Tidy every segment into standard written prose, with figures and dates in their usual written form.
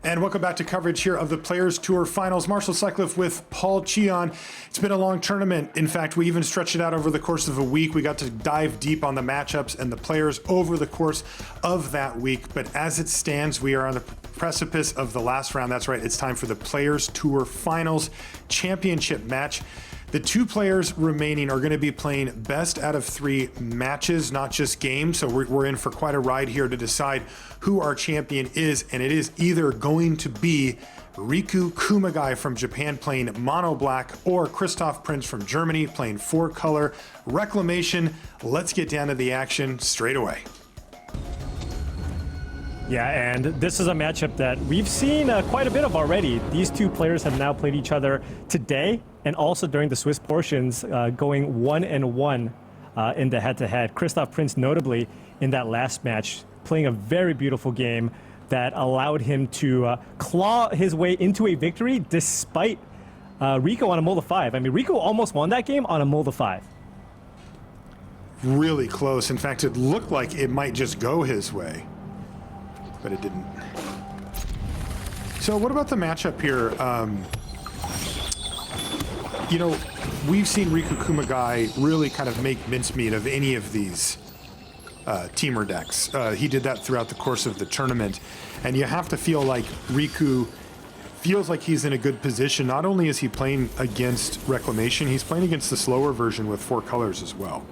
And welcome back to coverage here of the Players Tour Finals. Marshall Sutcliffe with Paul Cheon. It's been a long tournament. In fact, we even stretched it out over the course of a week. We got to dive deep on the matchups and the players over the course of that week. But as it stands, we are on the precipice of the last round. That's right, it's time for the Players Tour Finals championship match. The two players remaining are going to be playing best out of 3 matches, not just games. So we're in for quite a ride here to decide who our champion is. And it is either going to be Riku Kumagai from Japan playing mono black or Christoph Prinz from Germany playing 4-color reclamation. Let's get down to the action straight away. Yeah, and this is a matchup that we've seen quite a bit of already. These two players have now played each other today and also during the Swiss portions, going 1-1 in the head-to-head. Christoph Prinz notably in that last match, playing a very beautiful game that allowed him to claw his way into a victory despite Rico on a mold of 5. I mean, Rico almost won that game on a mold of 5. Really close. In fact, it looked like it might just go his way, but it didn't. So what about the matchup here? You know, we've seen Riku Kumagai really kind of make mincemeat of any of these teamer decks. He did that throughout the course of the tournament, and you have to feel like Riku feels like he's in a good position. Not only is he playing against Reclamation, he's playing against the slower version with 4 colors as well.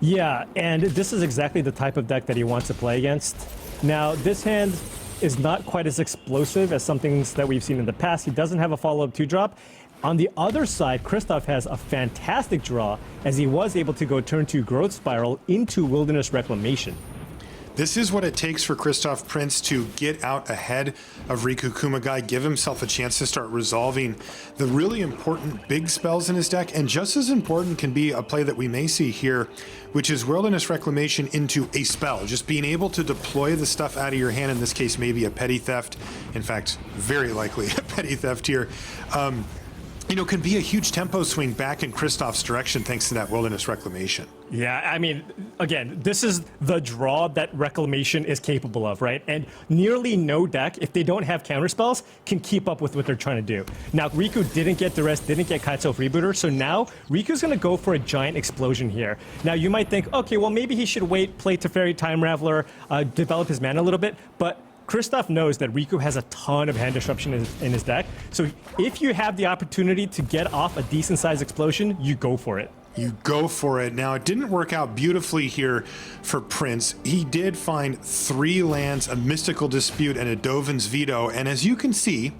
Yeah, and this is exactly the type of deck that he wants to play against. Now, this hand is not quite as explosive as some things that we've seen in the past. He doesn't have a follow-up 2-drop. On the other side, Christoph has a fantastic draw as he was able to go turn 2 Growth Spiral into Wilderness Reclamation. This is what it takes for Christoph Prinz to get out ahead of Riku Kumagai, give himself a chance to start resolving the really important big spells in his deck. And just as important can be a play that we may see here, which is Wilderness Reclamation into a spell. Just being able to deploy the stuff out of your hand, in this case, maybe a Petty Theft. In fact, very likely a Petty Theft here. You know, can be a huge tempo swing back in Christoph's direction thanks to that Wilderness Reclamation. Yeah, I mean, again, this is the draw that Reclamation is capable of, right? And nearly no deck, if they don't have counterspells, can keep up with what they're trying to do. Now, Riku didn't get Duress, didn't get Kitesail Freebooter, so now Riku's going to go for a giant explosion here. Now, you might think, okay, well, maybe he should wait, play Teferi Time Raveler, develop his mana a little bit, but Christoph knows that Riku has a ton of hand disruption in his deck, so if you have the opportunity to get off a decent-sized explosion, you go for it. You go for it. Now, it didn't work out beautifully here for Prince. He did find 3 lands, a Mystical Dispute, and a Dovin's Veto, and as you can see,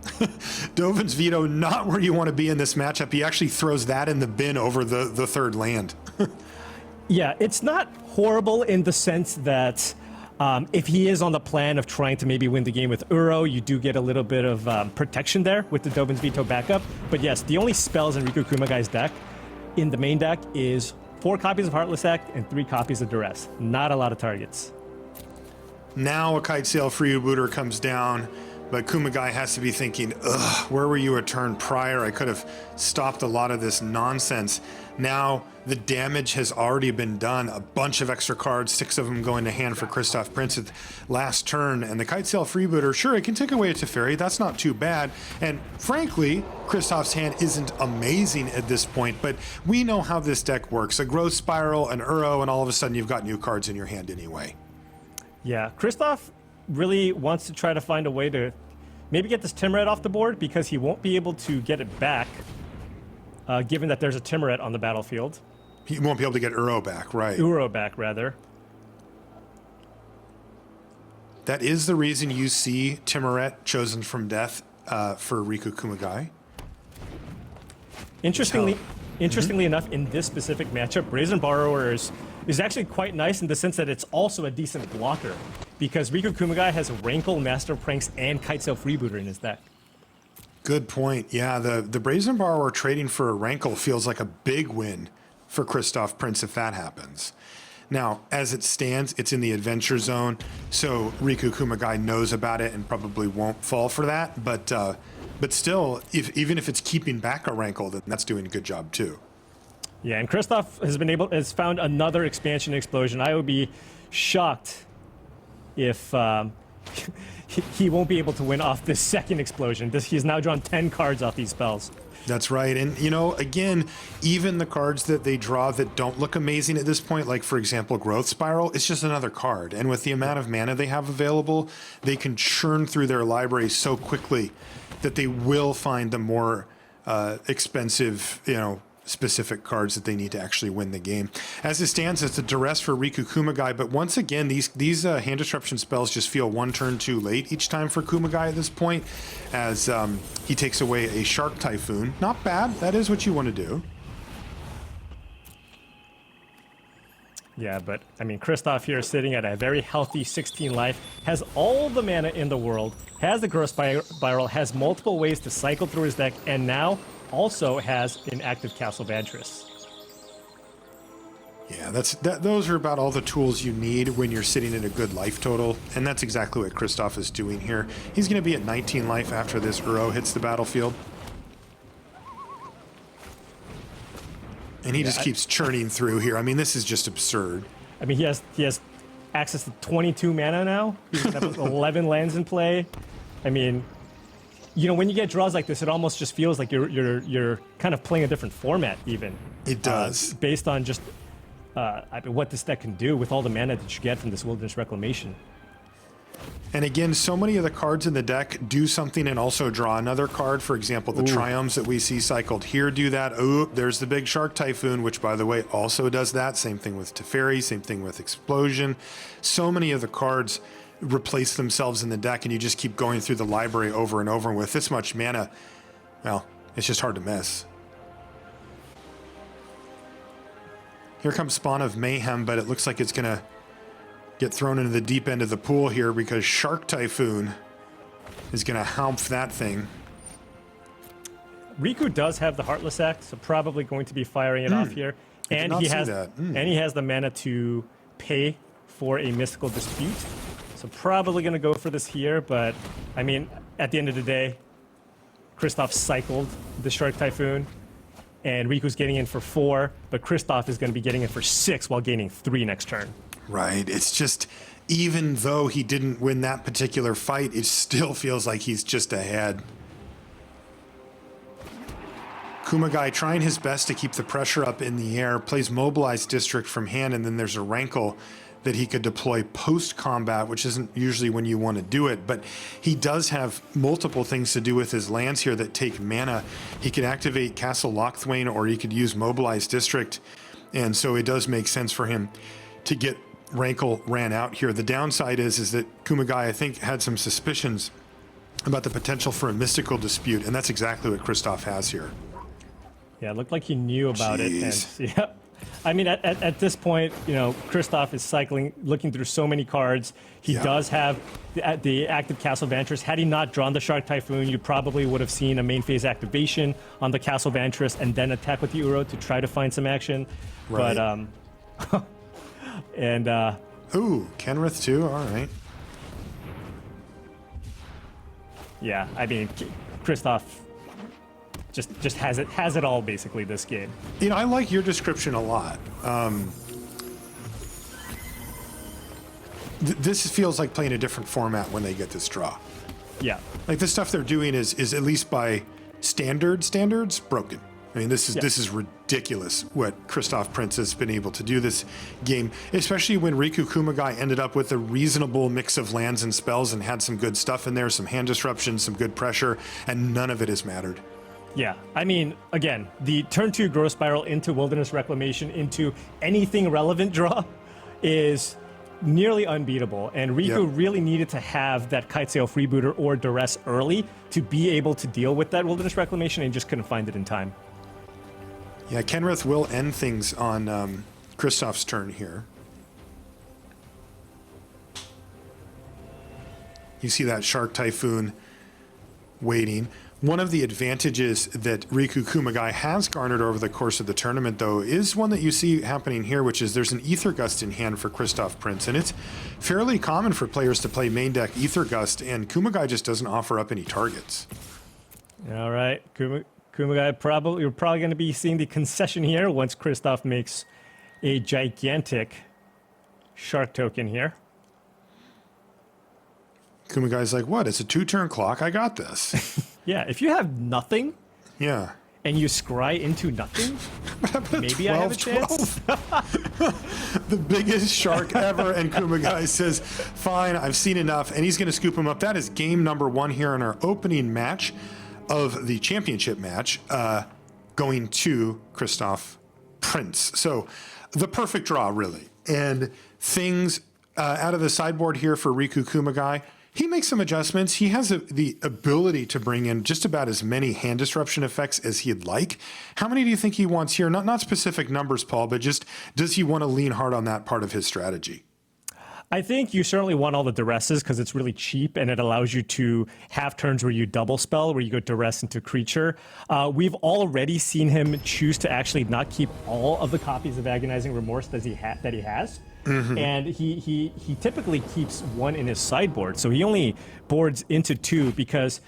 Dovin's Veto not where you want to be in this matchup. He actually throws that in the bin over the 3rd land. Yeah, it's not horrible in the sense that if he is on the plan of trying to maybe win the game with Uro, you do get a little bit of protection there with the Dovin's Veto backup. But yes, the only spells in Riku Kumagai's deck, in the main deck, is 4 copies of Heartless Act and 3 copies of Duress. Not a lot of targets. Now a Kitesail Freebooter comes down, but Kumagai has to be thinking, ugh, where were you a turn prior? I could have stopped a lot of this nonsense. Now the damage has already been done. A bunch of extra cards, 6 of them going to hand for Christoph Prinz at last turn. And the Kitesail Freebooter, sure, it can take away a Teferi. That's not too bad. And frankly, Christoph's hand isn't amazing at this point, but we know how this deck works. A Growth Spiral, an Uro, and all of a sudden you've got new cards in your hand anyway. Yeah, Christoph really wants to try to find a way to maybe get this Timuret off the board because he won't be able to get it back, given that there's a Timuret on the battlefield. He won't be able to get Uro back, right? Uro back, rather. That is the reason you see Timuret chosen from death for Riku Kumagai. Interestingly enough, in this specific matchup, Brazen Borrower is actually quite nice in the sense that it's also a decent blocker, because Riku Kumagai has Rankle, Master of Pranks, and Kitesail Freebooter in his deck. Good point. Yeah, the Brazen Borrower trading for a Rankle feels like a big win for Christoph Prinz if that happens. Now, as it stands, it's in the adventure zone, so Riku Kumagai knows about it and probably won't fall for that, but still, even if it's keeping back a Rankle, then that's doing a good job too. Yeah, and Christoph has found another expansion explosion. I would be shocked if he won't be able to win off this second explosion. He's now drawn 10 cards off these spells. That's right. And, you know, again, even the cards that they draw that don't look amazing at this point, like, for example, Growth Spiral, it's just another card. And with the amount of mana they have available, they can churn through their library so quickly that they will find the more expensive, you know, specific cards that they need to actually win the game. As it stands, it's a duress for Riku Kumagai, but once again, these hand disruption spells just feel one turn too late each time for Kumagai at this point, as he takes away a Shark Typhoon. Not bad. That is what you want to do. Yeah, but I mean, Kristoff here is sitting at a very healthy 16 life, has all the mana in the world, has the Growth Spiral, has multiple ways to cycle through his deck, and now also has an active Castle Vantress. Yeah, those are about all the tools you need when you're sitting at a good life total, and that's exactly what Kristoff is doing here. He's going to be at 19 life after this Uro hits the battlefield. And he just keeps churning through here. I mean, this is just absurd. I mean, he has access to 22 mana now. He's got 11 lands in play. I mean, you know, when you get draws like this, it almost just feels like you're kind of playing a different format, even. It does. Based on just I mean, what this deck can do with all the mana that you get from this Wilderness Reclamation. And again, so many of the cards in the deck do something and also draw another card. For example, the Triomes that we see cycled here do that. Oh, there's the big Shark Typhoon, which, by the way, also does that. Same thing with Teferi, same thing with Explosion. So many of the cards replace themselves in the deck, and you just keep going through the library over and over. And with this much mana, well, it's just hard to miss. Here comes Spawn of Mayhem, but it looks like it's going to get thrown into the deep end of the pool here because Shark Typhoon is going to humph that thing. Riku does have the Heartless Act, so probably going to be firing it off here. And he has and he has the mana to pay for a Mystical Dispute. So probably going to go for this here, but I mean, at the end of the day, Kristoff cycled the Shark Typhoon, and Riku's getting in for 4, but Kristoff is going to be getting in for 6 while gaining 3 next turn. Right. It's just, even though he didn't win that particular fight, it still feels like he's just ahead. Kumagai trying his best to keep the pressure up in the air, plays Mobilized District from hand, and then there's a Rankle that he could deploy post-combat, which isn't usually when you want to do it, but he does have multiple things to do with his lands here that take mana. He could activate Castle Lochthwain, or he could use Mobilized District, and so it does make sense for him to get Rankle ran out here. The downside is that Kumagai, I think, had some suspicions about the potential for a Mystical Dispute, and that's exactly what Kristoff has here. Yeah, it looked like he knew about it. And, yeah, I mean, at this point, you know, Kristoff is cycling, looking through so many cards. He does have the active Castle Vantress. Had he not drawn the Shark Typhoon, you probably would have seen a main phase activation on the Castle Vantress and then attack with the Uro to try to find some action. Right. But and ooh, Kenrith too. All right. Yeah, I mean, Kristoff just has it all basically this game. You know, I like your description a lot. This feels like playing a different format when they get this draw. Yeah. Like the stuff they're doing is at least by standards broken. I mean, this is ridiculous what Kristoff Prince has been able to do this game, especially when Riku Kumagai ended up with a reasonable mix of lands and spells and had some good stuff in there, some hand disruption, some good pressure, and none of it has mattered. Yeah, I mean, again, the turn 2 Growth Spiral into Wilderness Reclamation into anything relevant draw is nearly unbeatable, and Riku really needed to have that Kitesail Freebooter or Duress early to be able to deal with that Wilderness Reclamation, and just couldn't find it in time. Yeah, Kenrith will end things on Kristoff's turn here. You see that Shark Typhoon waiting. One of the advantages that Riku Kumagai has garnered over the course of the tournament, though, is one that you see happening here, which is there's an Aether Gust in hand for Kristoff Prince, and it's fairly common for players to play main deck Aether Gust, and Kumagai just doesn't offer up any targets. All right, Kumagai, you're probably going to be seeing the concession here once Kristoff makes a gigantic Shark token here. Kumagai's like, what? It's a 2-turn clock. I got this. Yeah, if you have nothing Yeah. and you scry into nothing, maybe I have a chance. The biggest shark ever. And Kumagai says, fine, I've seen enough. And he's going to scoop him up. That is game number 1 here in our opening match of the championship match, going to Christoph Prince. So the perfect draw, really. And things out of the sideboard here for Riku Kumagai. He makes some adjustments. He has the ability to bring in just about as many hand disruption effects as he'd like. How many do you think he wants here? Not specific numbers, Paul, but just does he want to lean hard on that part of his strategy? I think you certainly want all the duresses because it's really cheap and it allows you to have turns where you double spell, where you go duress into creature. We've already seen him choose to actually not keep all of the copies of Agonizing Remorse that he has. Mm-hmm. And he typically keeps 1 in his sideboard, so he only boards into 2 because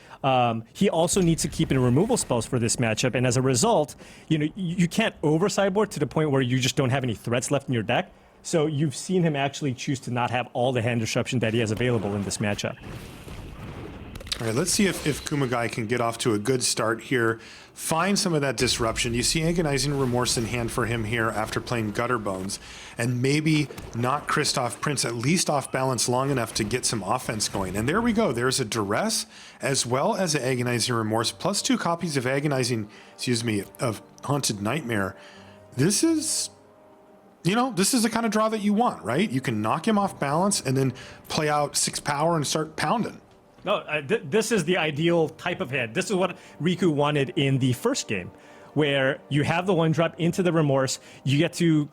he also needs to keep in removal spells for this matchup. And as a result, you can't over sideboard to the point where you just don't have any threats left in your deck. So you've seen him actually choose to not have all the hand disruption that he has available in this matchup. All right, let's see if Kumagai can get off to a good start here. Find some of that disruption. You see Agonizing Remorse in hand for him here after playing Gutter Bones, and maybe knock Christoph Prince at least off balance long enough to get some offense going. And there we go. There's a Duress as well as an Agonizing Remorse, plus 2 copies of of Haunted Nightmare. This is the kind of draw that you want, right? You can knock him off balance and then play out 6 power and start pounding. No, this is the ideal type of hand. This is what Riku wanted in the first game, where you have the 1-drop into the Remorse. You get to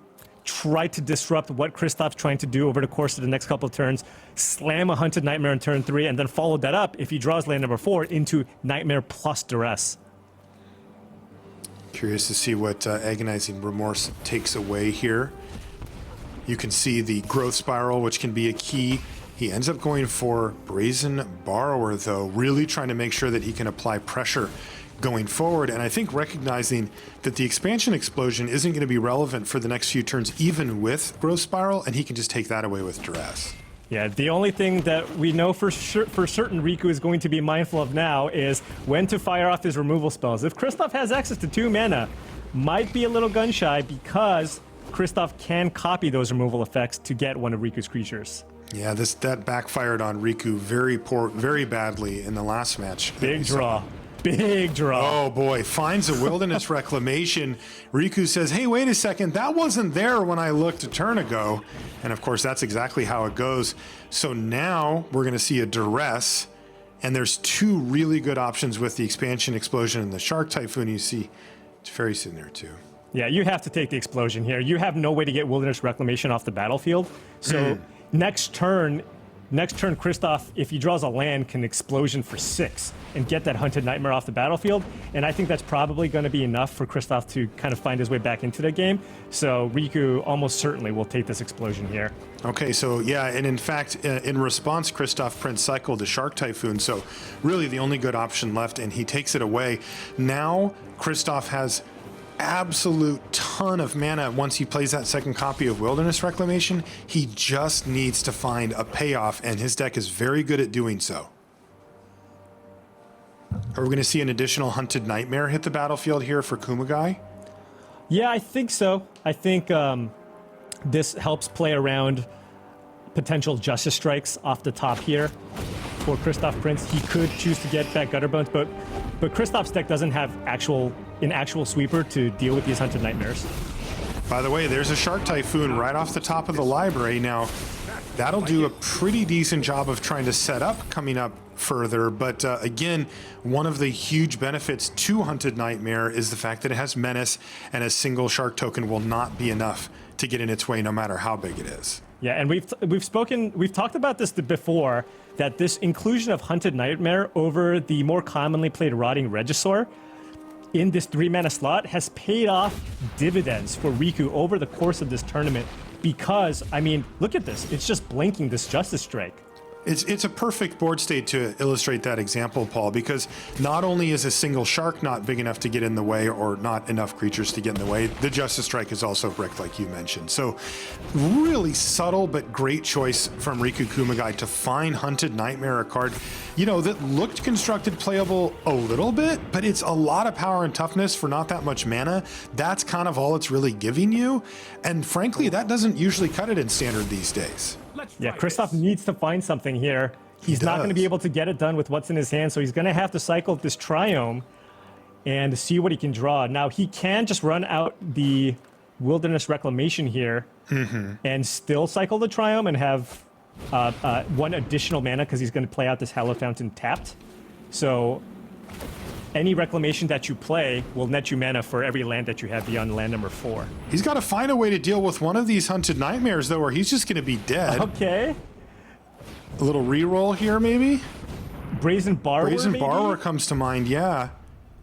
try to disrupt what Christoph's trying to do over the course of the next couple of turns, slam a Hunted Nightmare in turn 3, and then follow that up, if he draws land number 4, into Nightmare plus Duress. Curious to see what Agonizing Remorse takes away here. You can see the Growth Spiral, which can be a key. He ends up going for Brazen Borrower, though, really trying to make sure that he can apply pressure going forward. And I think recognizing that the Expansion Explosion isn't going to be relevant for the next few turns, even with Growth Spiral, and he can just take that away with Duress. Yeah, the only thing that we know for certain Riku is going to be mindful of now is when to fire off his removal spells. If Christoph has access to 2 mana, might be a little gun shy because Christoph can copy those removal effects to get one of Riku's creatures. Yeah, that backfired on Riku very badly in the last match. Big draw. Oh boy, finds a Wilderness Reclamation. Riku says, hey, wait a second, that wasn't there when I looked a turn ago. And of course, that's exactly how it goes. So now we're going to see a Duress, and there's 2 really good options with the Expansion Explosion and the Shark Typhoon. You see Teferi's in there too. Yeah, you have to take the Explosion here. You have no way to get Wilderness Reclamation off the battlefield. So next turn, Christoph, if he draws a land, can Explosion for 6 and get that Hunted Nightmare off the battlefield. And I think that's probably going to be enough for Christoph to kind of find his way back into the game. So Riku almost certainly will take this Explosion here. Okay, so yeah, and in fact, in response, Christoph Prince cycled the Shark Typhoon. So really the only good option left, and he takes it away. Now Christoph has absolute ton of mana once he plays that second copy of Wilderness Reclamation. He just needs to find a payoff, and his deck is very good at doing so. Are we going to see an additional Hunted Nightmare hit the battlefield here for Kumagai? Yeah, I think so. I think this helps play around potential Justice Strikes off the top here for Christoph Prince. He could choose to get back Gutter Bones, but Christoph's deck doesn't have an actual sweeper to deal with these Hunted Nightmares. By the way, there's a Shark Typhoon right off the top of the library. Now, that'll do a pretty decent job of trying to set up coming up further, but again, one of the huge benefits to Hunted Nightmare is the fact that it has Menace, and a single Shark token will not be enough to get in its way no matter how big it is. Yeah, and we've talked about this before, that this inclusion of Hunted Nightmare over the more commonly played Rotting Regisaur in this 3-mana slot has paid off dividends for Riku over the course of this tournament because, I mean, look at this. It's just blanking this Justice Strike. It's a perfect board state to illustrate that example, Paul, because not only is a single shark not big enough to get in the way or not enough creatures to get in the way, the Justice Strike is also bricked, like you mentioned. So really subtle but great choice from Riku Kumagai to find Hunted Nightmare, a card, you know, that looked constructed playable a little bit, but it's a lot of power and toughness for not that much mana. That's kind of all it's really giving you. And frankly, that doesn't usually cut it in Standard these days. Yeah, Kristoff needs to find something here. He's not going to be able to get it done with what's in his hand, so he's going to have to cycle this Triome and see what he can draw. Now, he can just run out the Wilderness Reclamation here and still cycle the Triome and have one additional mana because he's going to play out this Hallowed Fountain tapped. So any Reclamation that you play will net you mana for every land that you have beyond land number 4. He's got to find a way to deal with one of these Hunted Nightmares, though, or he's just going to be dead. Okay. A little reroll here, maybe? Brazen Borrower, Brazen maybe? Borrower comes to mind, yeah.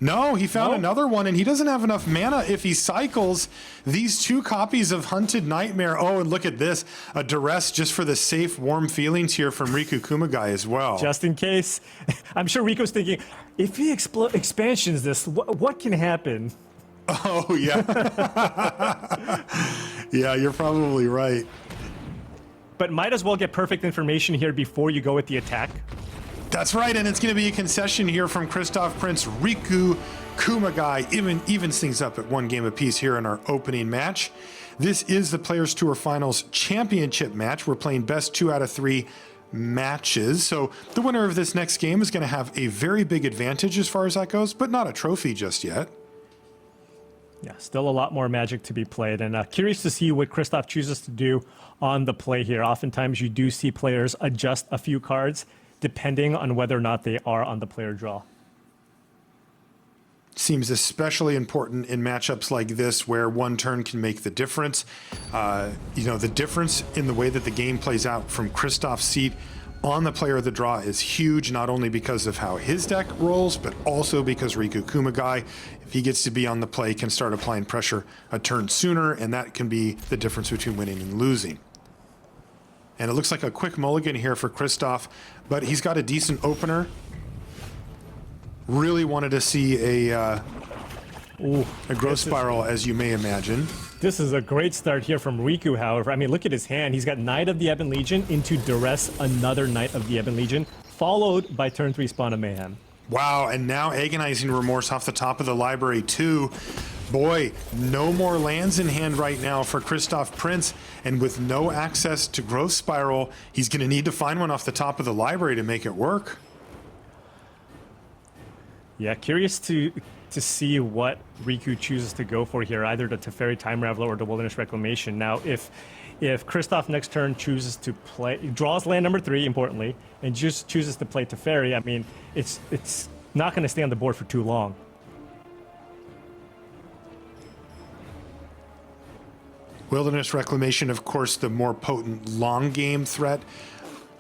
No, he found another one, and he doesn't have enough mana if he cycles these 2 copies of Hunted Nightmare. Oh, and look at this. A Duress just for the safe, warm feelings here from Riku Kumagai as well. Just in case. I'm sure Rico's thinking, if he expansions this, what can happen? Oh, yeah. Yeah, you're probably right. But might as well get perfect information here before you go with the attack. That's right, and it's going to be a concession here from Christoph Prince. Riku Kumagai evens things up at 1 game apiece here in our opening match. This is the Players Tour Finals Championship match. We're playing best 2 out of 3 matches. So the winner of this next game is going to have a very big advantage as far as that goes, but not a trophy just yet. Yeah, still a lot more Magic to be played, and curious to see what Christoph chooses to do on the play here. Oftentimes you do see players adjust a few cards depending on whether or not they are on the player draw. Seems especially important in matchups like this where one turn can make the difference. You know, the difference in the way that the game plays out from Christoph's seat on the player of the draw is huge, not only because of how his deck rolls, but also because Riku Kumagai, if he gets to be on the play, can start applying pressure a turn sooner, and that can be the difference between winning and losing. And it looks like a quick mulligan here for Christoph, but he's got a decent opener. Really wanted to see a growth spiral, as you may imagine. This is a great start here from Riku, however. I mean, look at his hand. He's got Knight of the Ebon Legion into Duress, another Knight of the Ebon Legion, followed by turn 3 Spawn of Mayhem. Wow, and now Agonizing Remorse off the top of the library too. Boy, no more lands in hand right now for Christoph Prince, and with no access to Growth Spiral, he's going to need to find one off the top of the library to make it work. Yeah, curious to see what Riku chooses to go for here, either the Teferi Time Raveler or the Wilderness Reclamation. Now, if Christoph next turn chooses to play, draws land number 3, importantly, and just chooses to play Teferi, I mean, it's not going to stay on the board for too long. Wilderness Reclamation, of course, the more potent long game threat.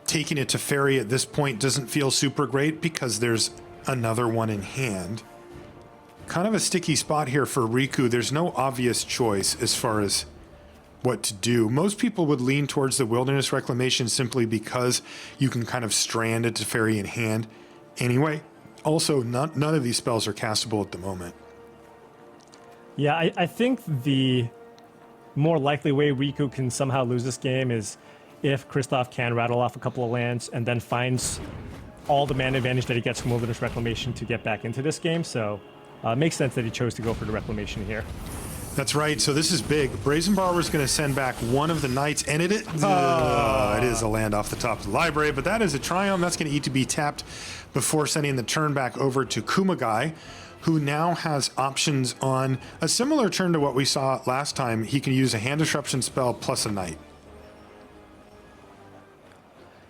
Taking it to Teferi at this point doesn't feel super great because there's another one in hand. Kind of a sticky spot here for Riku. There's no obvious choice as far as what to do. Most people would lean towards the Wilderness Reclamation simply because you can kind of strand a Teferi in hand anyway. Also, none of these spells are castable at the moment. Yeah, I think the more likely way Riku can somehow lose this game is if Christoph can rattle off a couple of lands and then finds all the mana advantage that he gets from Wilderness Reclamation to get back into this game. So it makes sense that he chose to go for the Reclamation here. That's right. So this is big. Brazen Borrower is going to send back one of the Knights, and it is a land off the top of the library, but that is a Triumph. That's going to need to be tapped before sending the turn back over to Kumagai, who now has options on a similar turn to what we saw last time. He can use a Hand Disruption spell plus a Knight.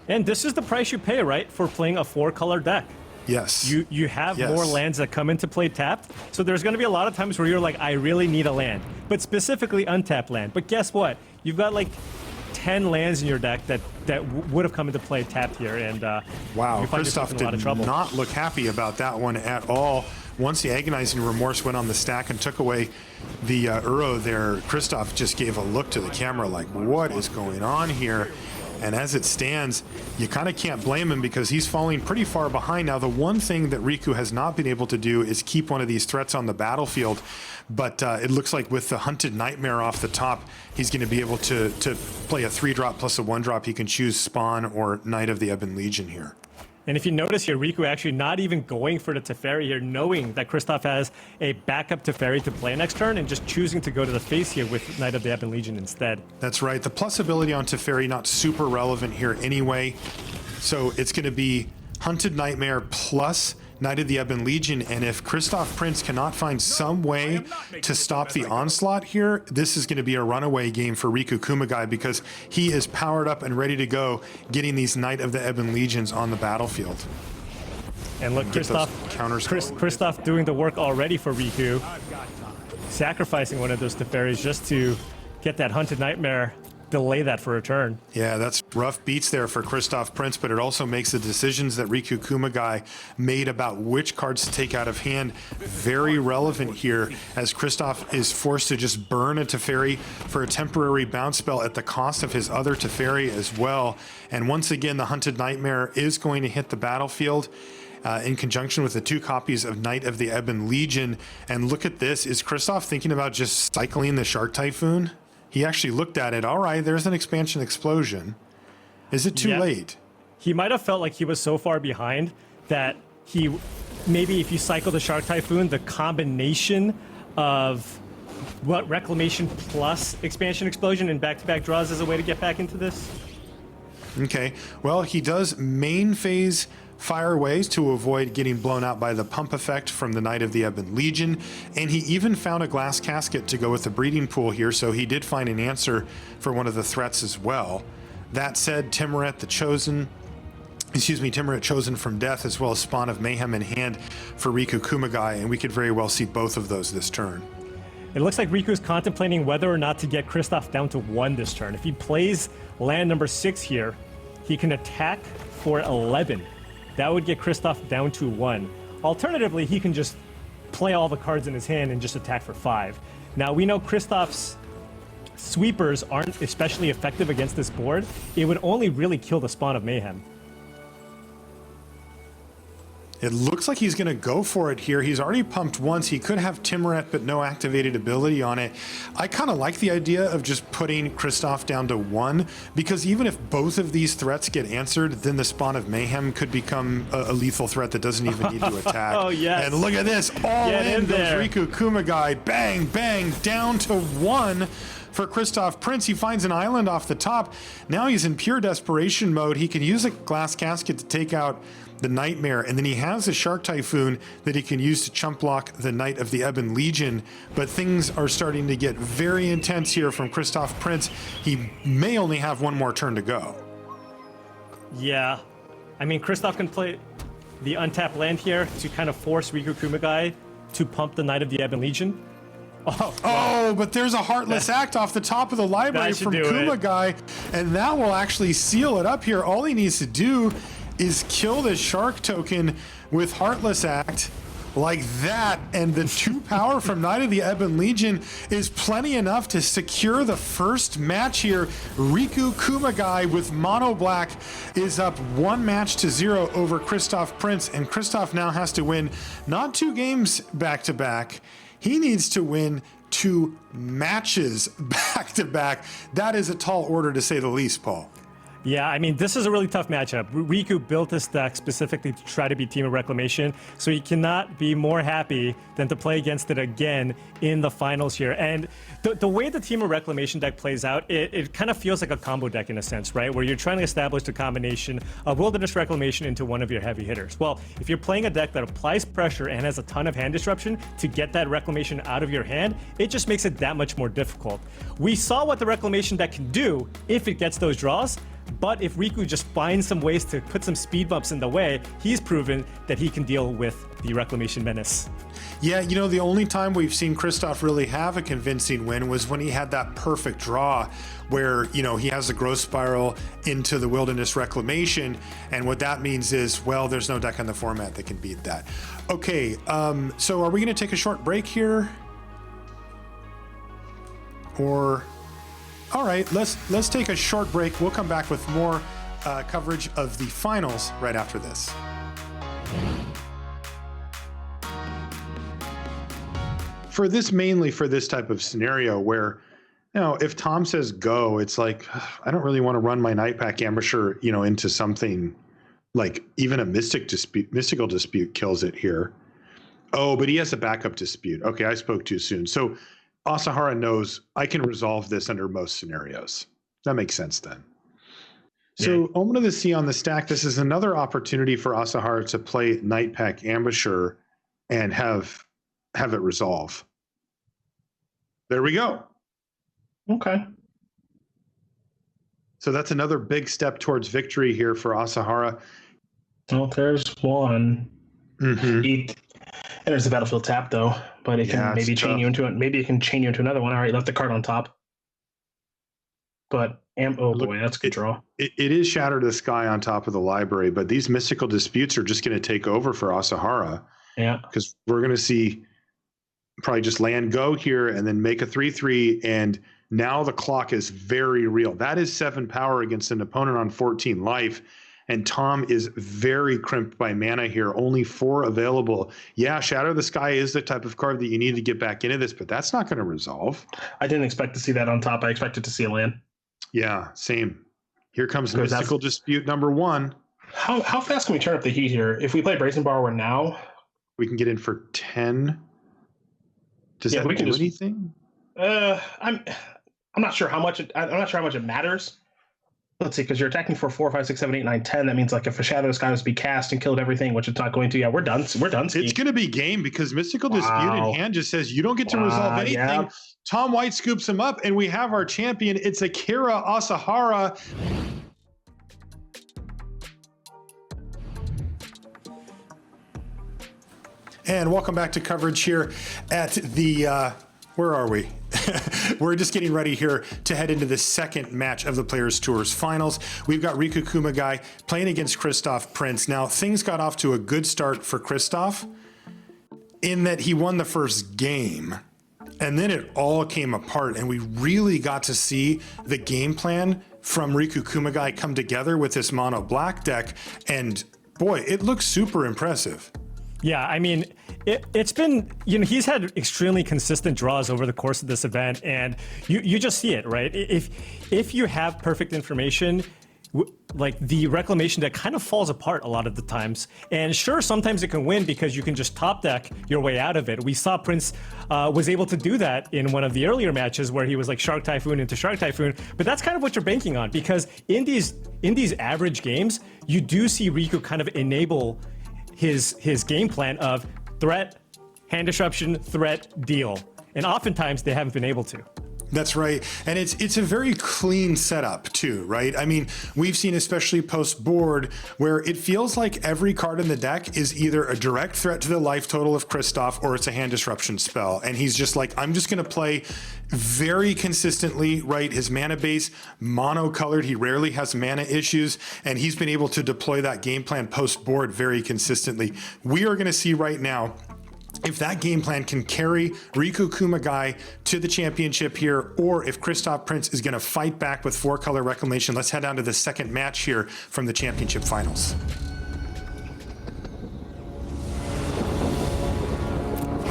And this is the price you pay, right, for playing a 4-color deck. Yes. You have more lands that come into play tapped, so there's going to be a lot of times where you're like, I really need a land, but specifically untapped land. But guess what? You've got like 10 lands in your deck that would have come into play tapped here, and wow, you find yourself Christoph in a lot of did trouble. not look happy about that one at all. Once the Agonizing Remorse went on the stack and took away the Uro there, Christoph just gave a look to the camera like, what is going on here? And as it stands, you kind of can't blame him because he's falling pretty far behind. Now, the one thing that Riku has not been able to do is keep one of these threats on the battlefield. But it looks like with the Hunted Nightmare off the top, he's going to be able to play a 3-drop plus a 1-drop. He can choose Spawn or Knight of the Ebon Legion here. And if you notice here, Riku actually not even going for the Teferi here, knowing that Kristoff has a backup Teferi to play next turn and just choosing to go to the face here with Knight of the Ebon Legion instead. That's right. The plus ability on Teferi not super relevant here anyway. So it's going to be Hunted Nightmare plus Knight of the Ebon Legion, and if Kristoff Prince cannot find some way to stop the onslaught here, this is going to be a runaway game for Riku Kumagai because he is powered up and ready to go, getting these Knight of the Ebon Legions on the battlefield. And look, Kristoff doing the work already for Riku, sacrificing one of those Teferis just to get that Hunted Nightmare, delay that for a turn. Yeah, that's rough beats there for Kristoff Prince, but it also makes the decisions that Riku Kumagai made about which cards to take out of hand very relevant here, as Kristoff is forced to just burn a Teferi for a temporary bounce spell at the cost of his other Teferi as well. And once again, the Hunted Nightmare is going to hit the battlefield in conjunction with the 2 copies of Knight of the Ebon Legion. And look at this. Is Kristoff thinking about just cycling the Shark Typhoon? He actually looked at it. All right, there's an expansion explosion. Is it too late? He might have felt like he was so far behind that he maybe if you cycle the Shark Typhoon, the combination of what Reclamation plus expansion explosion and back-to-back draws is a way to get back into this. Okay, well, he does main phase Fireways to avoid getting blown out by the pump effect from the Knight of the Ebon Legion, and he even found a glass casket to go with the breeding pool here, so he did find an answer for one of the threats as well. That said, Timoret Chosen from Death, as well as Spawn of Mayhem in hand for Riku Kumagai, and we could very well see both of those this turn. It looks like Riku's contemplating whether or not to get Kristoff down to 1 this turn. If he plays land number 6 here, he can attack for 11. That would get Kristoff down to 1. Alternatively, he can just play all the cards in his hand and just attack for 5. Now, we know Kristoff's sweepers aren't especially effective against this board. It would only really kill the Spawn of Mayhem. It looks like he's going to go for it here. He's already pumped once. He could have Timoret, but no activated ability on it. I kind of like the idea of just putting Kristoff down to 1, because even if both of these threats get answered, then the Spawn of Mayhem could become a lethal threat that doesn't even need to attack. Oh, yes. And look at this. All in goes Riku Kumagai. Bang, bang, down to 1. For Kristoff Prince, he finds an island off the top. Now he's in pure desperation mode. He can use a glass casket to take out the Nightmare, and then he has a Shark Typhoon that he can use to chump block the Knight of the Ebon Legion. But things are starting to get very intense here from Kristoff Prince. He may only have 1 more turn to go. Yeah. I mean, Kristoff can play the untapped land here to kind of force Riku Kumagai to pump the Knight of the Ebon Legion. Oh, but there's a Heartless Act off the top of the library from Kumagai, and that will actually seal it up here. All he needs to do is kill the Shark token with Heartless Act like that, and the 2 power from Knight of the Ebon Legion is plenty enough to secure the first match here. Riku Kumagai with Mono Black is up 1-0 over Kristoff Prince, and Kristoff now has to win not 2 games back-to-back. He needs to win 2 matches back-to-back. That is a tall order, to say the least, Paul. Yeah, I mean, this is a really tough matchup. Riku built this deck specifically to try to beat Team of Reclamation, so he cannot be more happy than to play against it again in the finals here. And the way the Team of Reclamation deck plays out, it kind of feels like a combo deck in a sense, right? Where you're trying to establish the combination of Wilderness Reclamation into one of your heavy hitters. Well, if you're playing a deck that applies pressure and has a ton of hand disruption to get that Reclamation out of your hand, it just makes it that much more difficult. We saw what the Reclamation deck can do if it gets those draws, but if Riku just finds some ways to put some speed bumps in the way, he's proven that he can deal with the Reclamation menace. Yeah, you know, the only time we've seen Kristoff really have a convincing win was when he had that perfect draw where, you know, he has the Growth Spiral into the Wilderness Reclamation, and what that means is, well, there's no deck on the format that can beat that. Okay, so are we going to take a short break here? Or... All right, let's take a short break. We'll come back with more coverage of the finals right after this. Mainly for this type of scenario where, if Tom says go, it's like, I don't really want to run my Nightpack Ambusher, into something like even a mystical dispute kills it here. Oh, but he has a backup dispute. Okay, I spoke too soon. So Asahara knows I can resolve this under most scenarios. That makes sense then. So Omen of the Sea on the stack, this is another opportunity for Asahara to play Nightpack Ambusher and have it resolve. There we go. Okay. So that's another big step towards victory here for Asahara. Well, there's one. Mm-hmm. And there's the battlefield tap though, but it can maybe chain you into it. Maybe it can chain you into another one. All right, left the card on top. But boy, that's a good draw. It is Shatter the Sky on top of the library, but these mystical disputes are just going to take over for Asahara. Yeah. Because we're going to see probably just land go here and then make a 3/3, and now the clock is very real. That is 7 power against an opponent on 14 life, and Tom is very crimped by mana here. Only 4 available. Yeah, Shatter the Sky is the type of card that you need to get back into this, but that's not going to resolve. I didn't expect to see that on top. I expected to see a land. Yeah, same. Here comes Mystical Dispute number 1. How fast can we turn up the heat here? If we play Brazen Borrower now, we can get in for 10. Does that do anything? I'm not sure how much I'm not sure how much it matters. Let's see, because you're attacking for 4, 5, 6, 7, 8, 9, 10. That means like if a Shadow of the Sky was to be cast and killed everything, which it's not going to. Yeah, we're done. We're done. Steve. It's going to be game because Mystical Dispute in hand just says you don't get to resolve anything. Yeah. Tom White scoops him up, and we have our champion. It's Akira Asahara. And welcome back to coverage here at the, where are we? We're just getting ready here to head into the second match of the Players Tours finals. We've got Riku Kumagai playing against Christoph Prince. Now, things got off to a good start for Christoph in that he won the first game, and then it all came apart, and we really got to see the game plan from Riku Kumagai come together with this mono black deck, and boy, it looks super impressive. Yeah, I mean, it's been, he's had extremely consistent draws over the course of this event, and you just see it, right? If you have perfect information, like the Reclamation deck kind of falls apart a lot of the times. And sure, sometimes it can win because you can just top deck your way out of it. We saw Prince was able to do that in one of the earlier matches where he was like Shark Typhoon into Shark Typhoon, but that's kind of what you're banking on, because in these average games, you do see Riku kind of enable his game plan of threat, hand disruption, threat, deal. And oftentimes they haven't been able to. That's right. And it's a very clean setup too, right? I mean, we've seen, especially post board, where it feels like every card in the deck is either a direct threat to the life total of Christoph or it's a hand disruption spell. And he's just like, I'm just going to play very consistently, right? His mana base, mono-colored. He rarely has mana issues, and he's been able to deploy that game plan post board very consistently. We are going to see right now if that game plan can carry Riku Kumagai to the championship here, or if Christoph Prince is going to fight back with 4-color Reclamation. Let's head on to the second match here from the championship finals.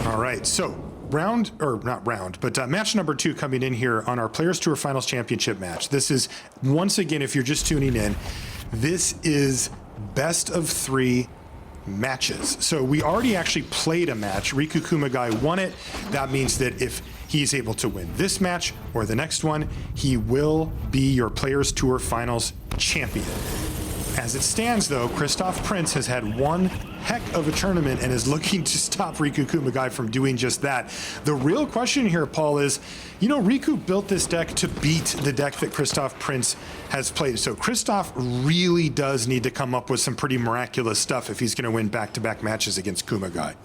All right, so match number 2 coming in here on our Players Tour Finals Championship match. This is, once again, if you're just tuning in, this is best of 3 matches. So we already actually played a match. Riku Kumagai won it. That means that if he's able to win this match or the next one, he will be your Players Tour Finals champion. As it stands, though, Christoph Prince has had one heck of a tournament and is looking to stop Riku Kumagai from doing just that. The real question here, Paul, is, Riku built this deck to beat the deck that Christoph Prince has played. So Christoph really does need to come up with some pretty miraculous stuff if he's going to win back-to-back matches against Kumagai.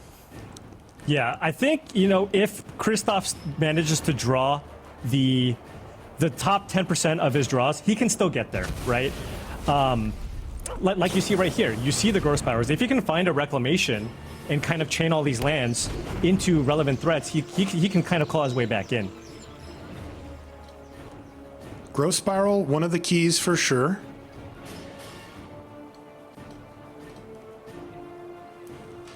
Yeah, I think, if Christoph manages to draw the top 10% of his draws, he can still get there, right? Like you see right here, you see the gross powers. If he can find a Reclamation and kind of chain all these lands into relevant threats, he can kind of claw his way back in. Growth Spiral, one of the keys for sure.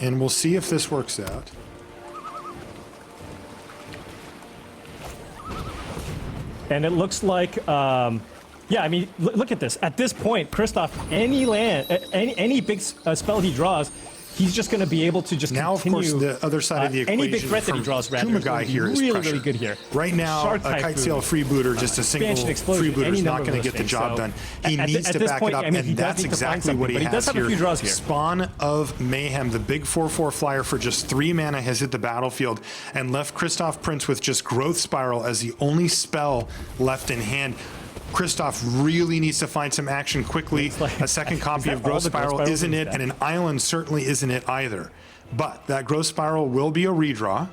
And we'll see if this works out. And it looks like, yeah, I mean, look at this. At this point, Kristoff, any land, any big spell he draws, he's just going to be able to just now, continue. Of course, the other side of the equation any big threat that he draws, rather, Kumagai here is really, pressure. really good here. Right now, Shark a Kitesail freebooter, just a single freebooter is not going to get the job done. He needs to back it up, and that's exactly what he has does have here. A few draws here. Spawn of Mayhem, the big 4/4 flyer for just 3 mana, has hit the battlefield and left Kristoff Prince with just Growth Spiral as the only spell left in hand. Kristoff really needs to find some action quickly. A second copy of Growth Spiral isn't it, and an island certainly isn't it either. But that Growth Spiral will be a redraw.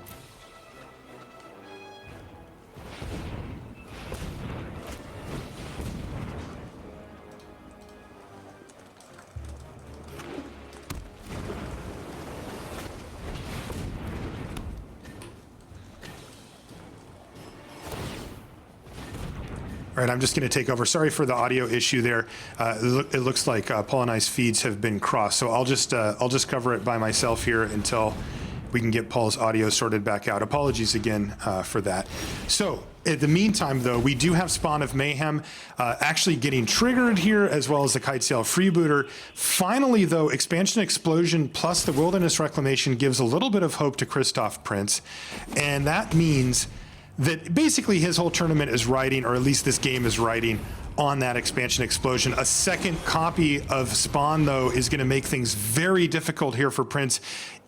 All right, I'm just going to take over. Sorry for the audio issue there. It looks like Paul and I's feeds have been crossed, so I'll just cover it by myself here until we can get Paul's audio sorted back out. Apologies again for that. So, in the meantime, though, we do have Spawn of Mayhem actually getting triggered here, as well as the Kitesail Freebooter. Finally, though, Expansion Explosion plus the Wilderness Reclamation gives a little bit of hope to Kristoff Prince, and that means that basically his whole tournament is riding, or at least this game is riding, on that Expansion Explosion. A second copy of Spawn, though, is going to make things very difficult here for Prince,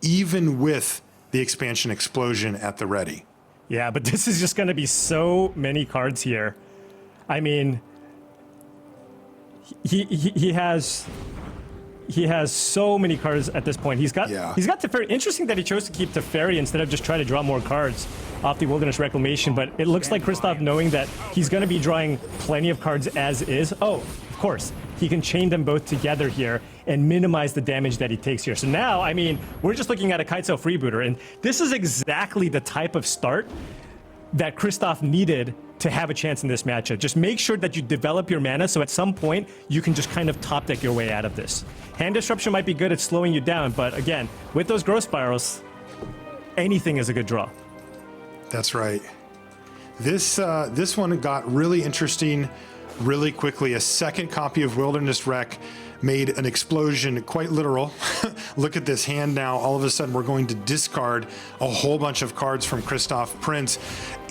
even with the Expansion Explosion at the ready. Yeah, but this is just going to be so many cards here. I mean, he has so many cards at this point. He's got Teferi. Interesting that he chose to keep Teferi instead of just try to draw more cards off the Wilderness Reclamation, but it looks like Kristoff, knowing that he's going to be drawing plenty of cards as is. Oh, of course, he can chain them both together here and minimize the damage that he takes here. So now, I mean, we're just looking at a Kitesail Freebooter, and this is exactly the type of start that Kristoff needed to have a chance in this matchup. Just make sure that you develop your mana, so at some point you can just kind of top deck your way out of this. Hand Disruption might be good at slowing you down, but again, with those Growth Spirals, anything is a good draw. That's right. This one got really interesting really quickly. A second copy of Wilderness Wreck made an explosion quite literal. Look at this hand now. All of a sudden, we're going to discard a whole bunch of cards from Kristoff Prince,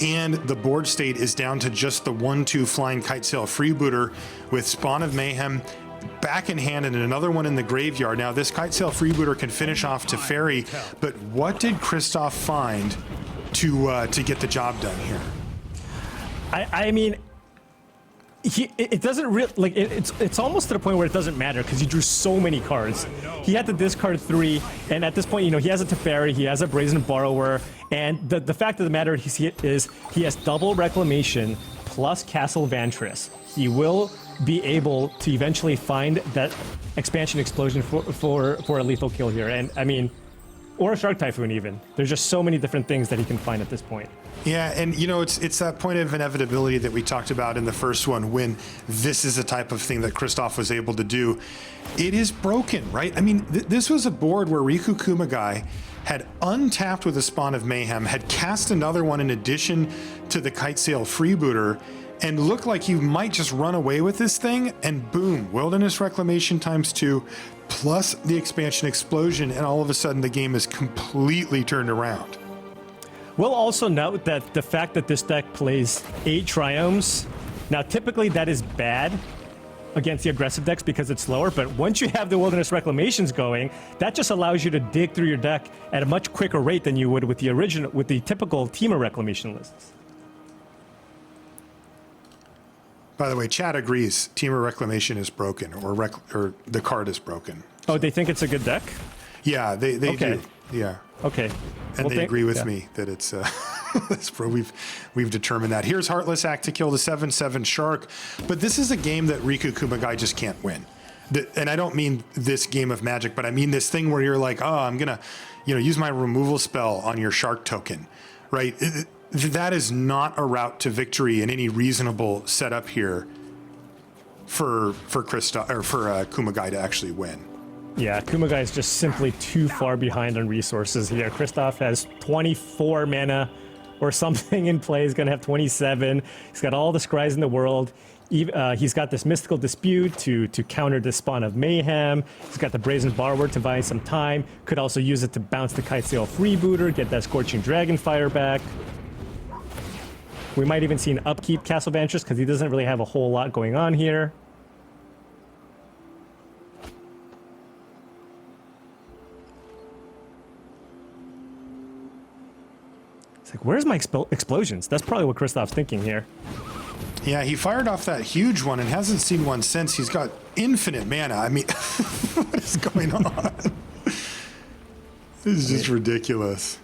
and the board state is down to just the 1/2 flying Kitesail Freebooter with Spawn of Mayhem back in hand and another one in the graveyard. Now, this Kitesail Freebooter can finish off Teferi, but what did Kristoff find to get the job done here? I mean, it doesn't really, like, it's almost to the point where it doesn't matter because he drew so many cards. He had to discard 3, and at this point, you know, he has a Teferi, he has a Brazen Borrower, and the fact of the matter is he has double Reclamation plus Castle Vantress. He will be able to eventually find that Expansion Explosion for a lethal kill here, and I mean, or a Shark Typhoon even. There's just so many different things that he can find at this point. Yeah, and you know, it's that point of inevitability that we talked about in the first one, when this is the type of thing that Kristoff was able to do. It is broken, right? I mean, this was a board where Riku Kumagai had untapped with a Spawn of Mayhem, had cast another one in addition to the Kitesail Freebooter, and looked like he might just run away with this thing, and boom, Wilderness Reclamation ×2, plus the Expansion Explosion, and all of a sudden the game is completely turned around. We'll also note that the fact that this deck plays 8 Triomes, now typically that is bad against the aggressive decks because it's slower, but once you have the Wilderness Reclamations going, that just allows you to dig through your deck at a much quicker rate than you would with the typical Temur Reclamation lists. By the way, Chad agrees Temur Reclamation is broken, or the card is broken. Oh, they think it's a good deck? Yeah, they Okay. do. Yeah. Okay. And Well, they agree with yeah. me that it's we've determined that. Here's Heartless Act to kill the 7/7 Shark, but this is a game that Riku Kumagai just can't win. And I don't mean this game of Magic, but I mean this thing where you're like, oh, I'm gonna, use my removal spell on your Shark token, right? that is not a route to victory in any reasonable setup here for Kumagai to actually win. Yeah, Kumagai is just simply too far behind on resources here. Kristoff has 24 mana or something in play. He's going to have 27. He's got all the scries in the world. He's got this Mystical Dispute to counter the Spawn of Mayhem. He's got the Brazen Borrower to buy some time. Could also use it to bounce the Kitesail Freebooter, get that Scorching Dragonfire back. We might even see an upkeep Castle Banishes because he doesn't really have a whole lot going on here. It's like, where's my explosions? That's probably what Kristoff's thinking here. Yeah, he fired off that huge one and hasn't seen one since. He's got infinite mana. I mean, what is going on? This is just ridiculous.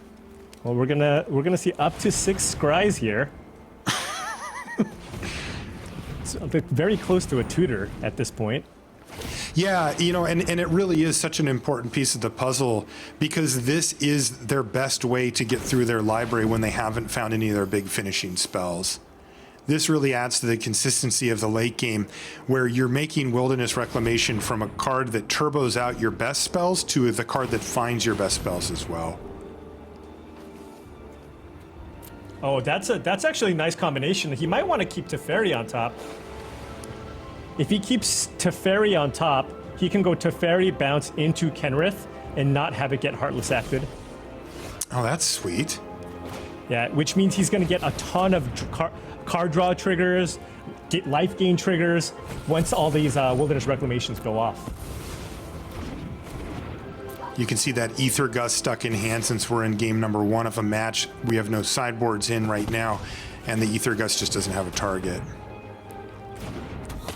Well, we're gonna see up to 6 scries here. So, very close to a tutor at this point. Yeah, you know, and it really is such an important piece of the puzzle because this is their best way to get through their library when they haven't found any of their big finishing spells. This really adds to the consistency of the late game where you're making Wilderness Reclamation from a card that turbos out your best spells to the card that finds your best spells as well. Oh, that's actually a nice combination. He might want to keep Teferi on top. If he keeps Teferi on top, he can go Teferi, bounce into Kenrith, and not have it get Heartless acted. Oh, that's sweet. Yeah, which means he's going to get a ton of card draw triggers, get life gain triggers, once all these Wilderness Reclamations go off. You can see that Ether Gust stuck in hand since we're in game number 1 of a match. We have no sideboards in right now, and the Ether Gust just doesn't have a target.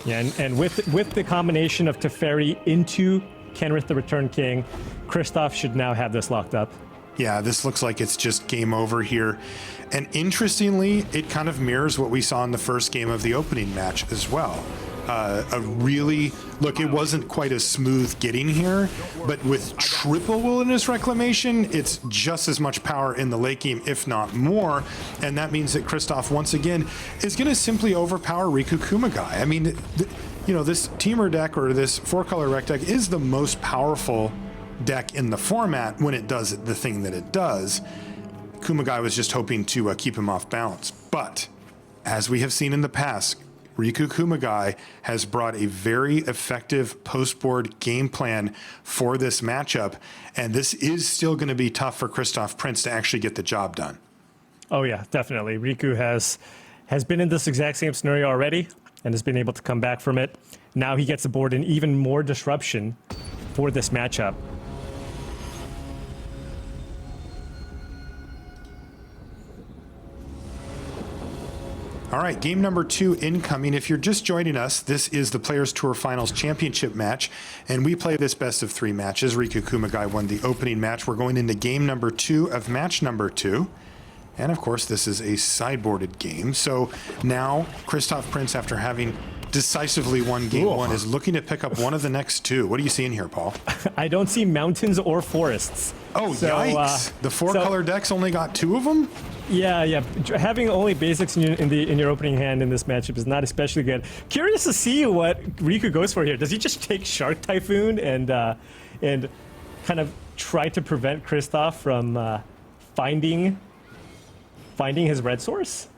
Yeah, and with the combination of Teferi into Kenrith the Return King, Kristoff should now have this locked up. Yeah, this looks like it's just game over here. And interestingly, it kind of mirrors what we saw in the first game of the opening match as well. It wasn't quite as smooth getting here, but with triple Wilderness Reclamation, it's just as much power in the late game, if not more. And that means that Kristoff, once again, is going to simply overpower Riku Kumagai. I mean, this Teamer deck or this 4-color rec deck is the most powerful deck in the format when it does the thing that it does. Kumagai was just hoping to keep him off balance. But, as we have seen in the past, Riku Kumagai has brought a very effective post-board game plan for this matchup, and this is still going to be tough for Kristoff Prince to actually get the job done. Oh yeah, definitely. Riku has been in this exact same scenario already and has been able to come back from it. Now he gets aboard in even more disruption for this matchup. All right, game number 2 incoming. If you're just joining us, this is the Players Tour Finals Championship match, and we play this best of 3 matches. Riku Kumagai won the opening match. We're going into game number 2 of match number 2. And of course, this is a sideboarded game. So now Kristoff Prince, after having decisively won game 1, is looking to pick up one of the next 2. What are you seeing here, Paul? I don't see mountains or forests. Oh, so, yikes. The 4-color deck's only got 2 of them? Yeah. Having only basics in your opening hand in this matchup is not especially good. Curious to see what Riku goes for here. Does he just take Shark Typhoon and kind of try to prevent Kristoff from finding his red source?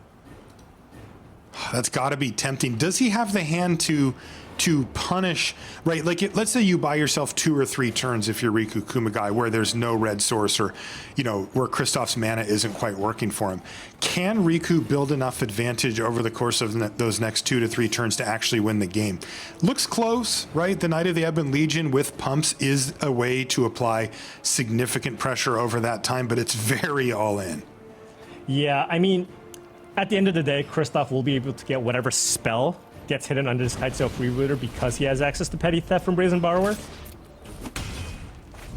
That's got to be tempting. Does he have the hand to punish, right? Like, let's say you buy yourself 2 or 3 turns if you're Riku Kumagai where there's no red source or, where Kristoff's mana isn't quite working for him. Can Riku build enough advantage over the course of those next 2 to 3 turns to actually win the game? Looks close, right? The Knight of the Ebon Legion with pumps is a way to apply significant pressure over that time, but it's very all in. Yeah, I mean, at the end of the day, Kristoff will be able to get whatever spell gets hidden under his Kitesail Freebooter because he has access to Petty Theft from Brazen Borrower.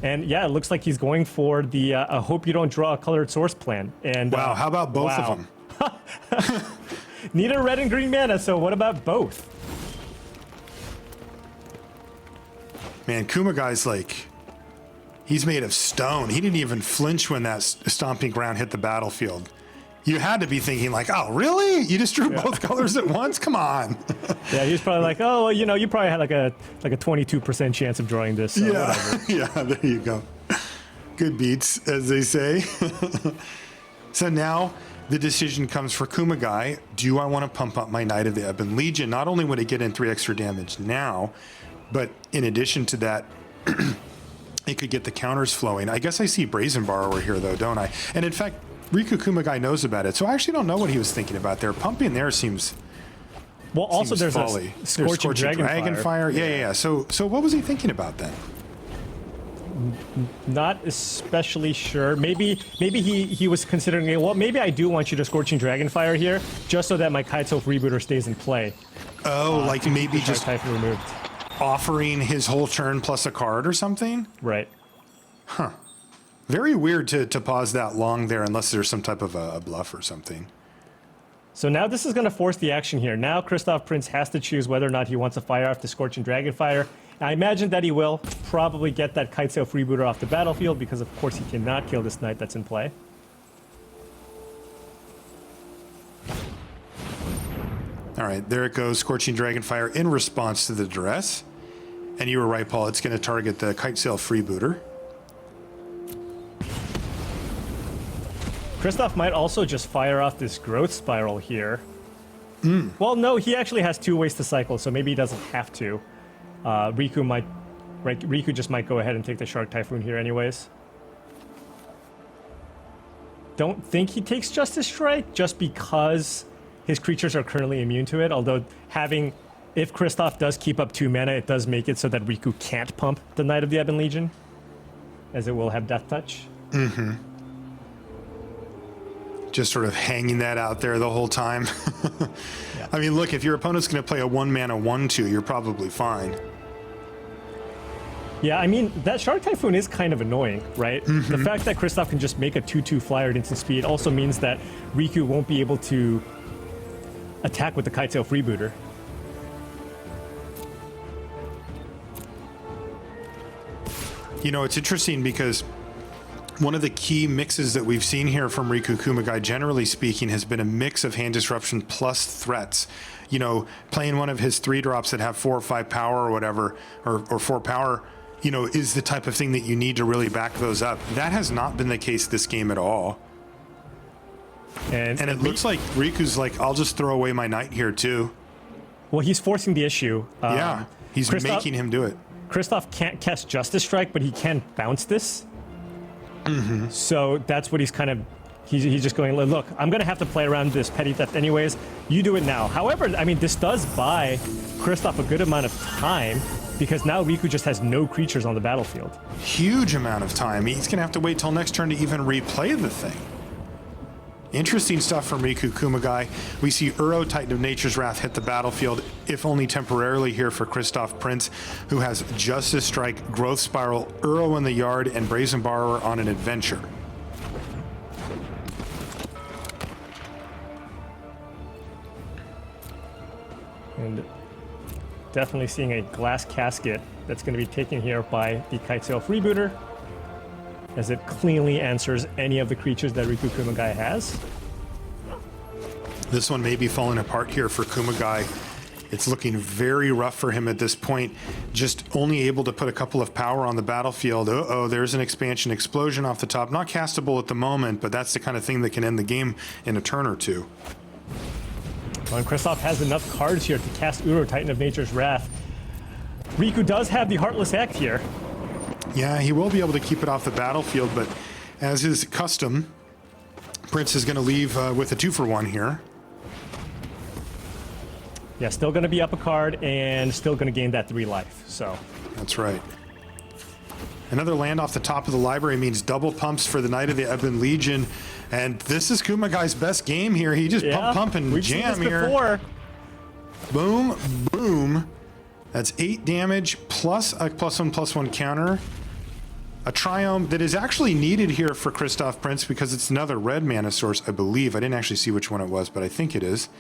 And yeah, it looks like he's going for the I hope you don't draw a colored source plan. And wow, how about both of them? Need a red and green mana, so what about both? Man, Kumagai's like, he's made of stone. He didn't even flinch when that stomping ground hit the battlefield. You had to be thinking like, oh, really? You just drew both colors at once? Come on. Yeah, he was probably like, oh, well, you probably had like a 22% chance of drawing this. So Yeah, whatever. yeah, there you go. Good beats, as they say. So now the decision comes for Kumagai. Do I want to pump up my Knight of the Ebon Legion? Not only would it get in 3 extra damage now, but in addition to that, it could get the counters flowing. I guess I see Brazen Borrower here, though, don't I? And in fact, Riku Kumagai knows about it, so I actually don't know what he was thinking about there. Pumping there seems Well, also there's folly. a Scorching Dragon Fire. Yeah. So what was he thinking about then? Not especially sure. Maybe he was considering, well, maybe I do want you to Scorching Dragonfire here, just so that my Kitesail Rebooter stays in play. Oh, like maybe just Typhon removed. offering his whole turn plus a card or something? Right. Very weird to pause that long there unless there's some type of a bluff or something. So now this is going to force the action here. Now Christoph Prince has to choose whether or not he wants to fire off the Scorching Dragonfire. I imagine that he will probably get that Kitesail Freebooter off the battlefield because of course he cannot kill this knight that's in play. All right, there it goes. Scorching Dragonfire in response to the duress. And you were right, Paul. It's going to target the Kitesail Freebooter. Christoph might also just fire off this Growth Spiral here. Well, no, he actually has 2 ways to cycle, so maybe he doesn't have to. Riku just might go ahead and take the Shark Typhoon here anyways. Don't think he takes Justice Strike just because his creatures are currently immune to it, although if Christoph does keep up 2 mana, it does make it so that Riku can't pump the Knight of the Ebon Legion, as it will have Death Touch. Just sort of hanging that out there the whole time. Yeah. I mean, look, if your opponent's going to play a 1-mana 1/2, you're probably fine. Yeah, I mean, that Shark Typhoon is kind of annoying, right? The fact that Christoph can just make a 2/2 flyer at instant speed also means that Riku won't be able to attack with the Kitesail Freebooter. You know, it's interesting because one of the key mixes that we've seen here from Riku Kumagai, generally speaking, has been a mix of hand disruption plus threats. You know, playing one of his 3-drops that have 4 or 5 power or whatever, or 4 power, you know, is the type of thing that you need to really back those up. That has not been the case this game at all. And it looks like Riku's like, I'll just throw away my knight here too. Well, he's forcing the issue. Yeah, he's making him do it. Christoph can't cast Justice Strike, but he can bounce this. So that's what he's kind of... He's just going, look, I'm going to have to play around this petty theft anyways. You do it now. However, I mean, this does buy Christoph a good amount of time because now Riku just has no creatures on the battlefield. Huge amount of time. He's going to have to wait till next turn to even replay the thing. Interesting stuff from Riku Kumagai. We see Uro, Titan of Nature's Wrath, hit the battlefield, if only temporarily here for Christoph Prince, who has Justice Strike, Growth Spiral, Uro in the yard, and Brazen Borrower on an adventure. And definitely seeing a Glass Casket that's going to be taken here by the Kitesail Freebooter, as it cleanly answers any of the creatures that Riku Kumagai has. This one may be falling apart here for Kumagai. It's looking very rough for him at this point. Just only able to put a couple of power on the battlefield. Uh-oh, there's an expansion explosion off the top. Not castable at the moment, but that's the kind of thing that can end the game in a turn or two. Well, and Christoph has enough cards here to cast Uro, Titan of Nature's Wrath. Riku does have the Heartless Act here. Yeah, he will be able to keep it off the battlefield, but as is custom, Prince is going to leave with a 2-for-1 here. Yeah, still going to be up a card and still going to gain that 3 life, so. That's right. Another land off the top of the library means double pumps for the Knight of the Ebon Legion, and this is Kumagai's best game here. He just pump and We've jam seen this here. before. Boom, boom. That's 8 damage plus a +1/+1 counter. A Triome that is actually needed here for Christoph Prince because it's another red mana source, I believe. I didn't actually see which one it was, but I think it is.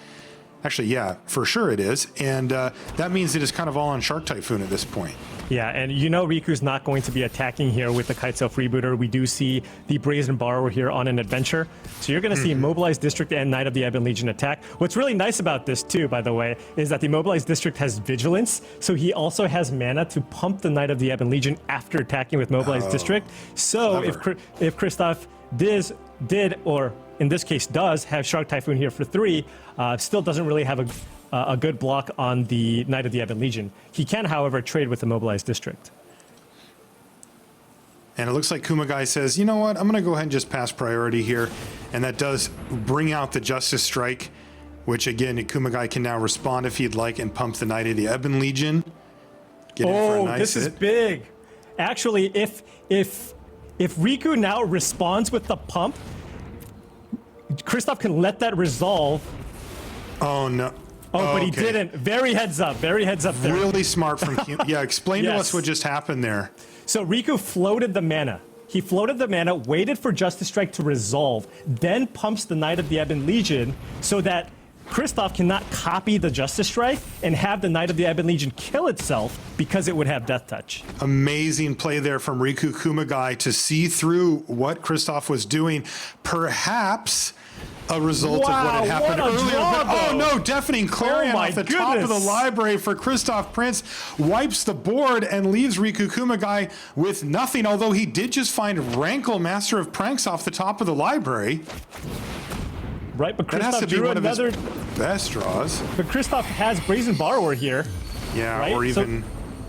Actually, yeah, for sure it is. And that means it is kind of all on Shark Typhoon at this point. Yeah, and you know Riku's not going to be attacking here with the Kite Self Rebooter. We do see the Brazen Borrower here on an adventure. So you're going to see Mobilized District and Knight of the Ebon Legion attack. What's really nice about this too, by the way, is that the Mobilized District has Vigilance. So he also has mana to pump the Knight of the Ebon Legion after attacking with Mobilized District. So if Kristoff did, or in this case does, have Shark Typhoon here for 3, still doesn't really have a good block on the Knight of the Ebon Legion. He can, however, trade with the Mobilized District. And it looks like Kumagai says, you know what, I'm going to go ahead and just pass priority here. And that does bring out the Justice Strike, which again, Kumagai can now respond if he'd like and pump the Knight of the Ebon Legion. Get in for a nice this is hit. big. Actually, if Riku now responds with the pump, Kristoff can let that resolve. Oh, no. Oh, but he didn't. Very heads up there. Really smart from Yeah, explain to us what just happened there. So Riku floated the mana. He floated the mana, waited for Justice Strike to resolve, then pumps the Knight of the Ebon Legion so that Kristoff cannot copy the Justice Strike and have the Knight of the Ebon Legion kill itself because it would have Death Touch. Amazing play there from Riku Kumagai to see through what Kristoff was doing. Perhaps a result of what had happened earlier. But, oh no, Deafening Clarion off the top of the library for Kristoff Prince, wipes the board and leaves Riku Kumagai with nothing, although he did just find Rankle, Master of Pranks, off the top of the library. Right, but That has Kristoff to be drew one of another. his best draws. But Kristoff has Brazen Borrower here. Yeah, right? or even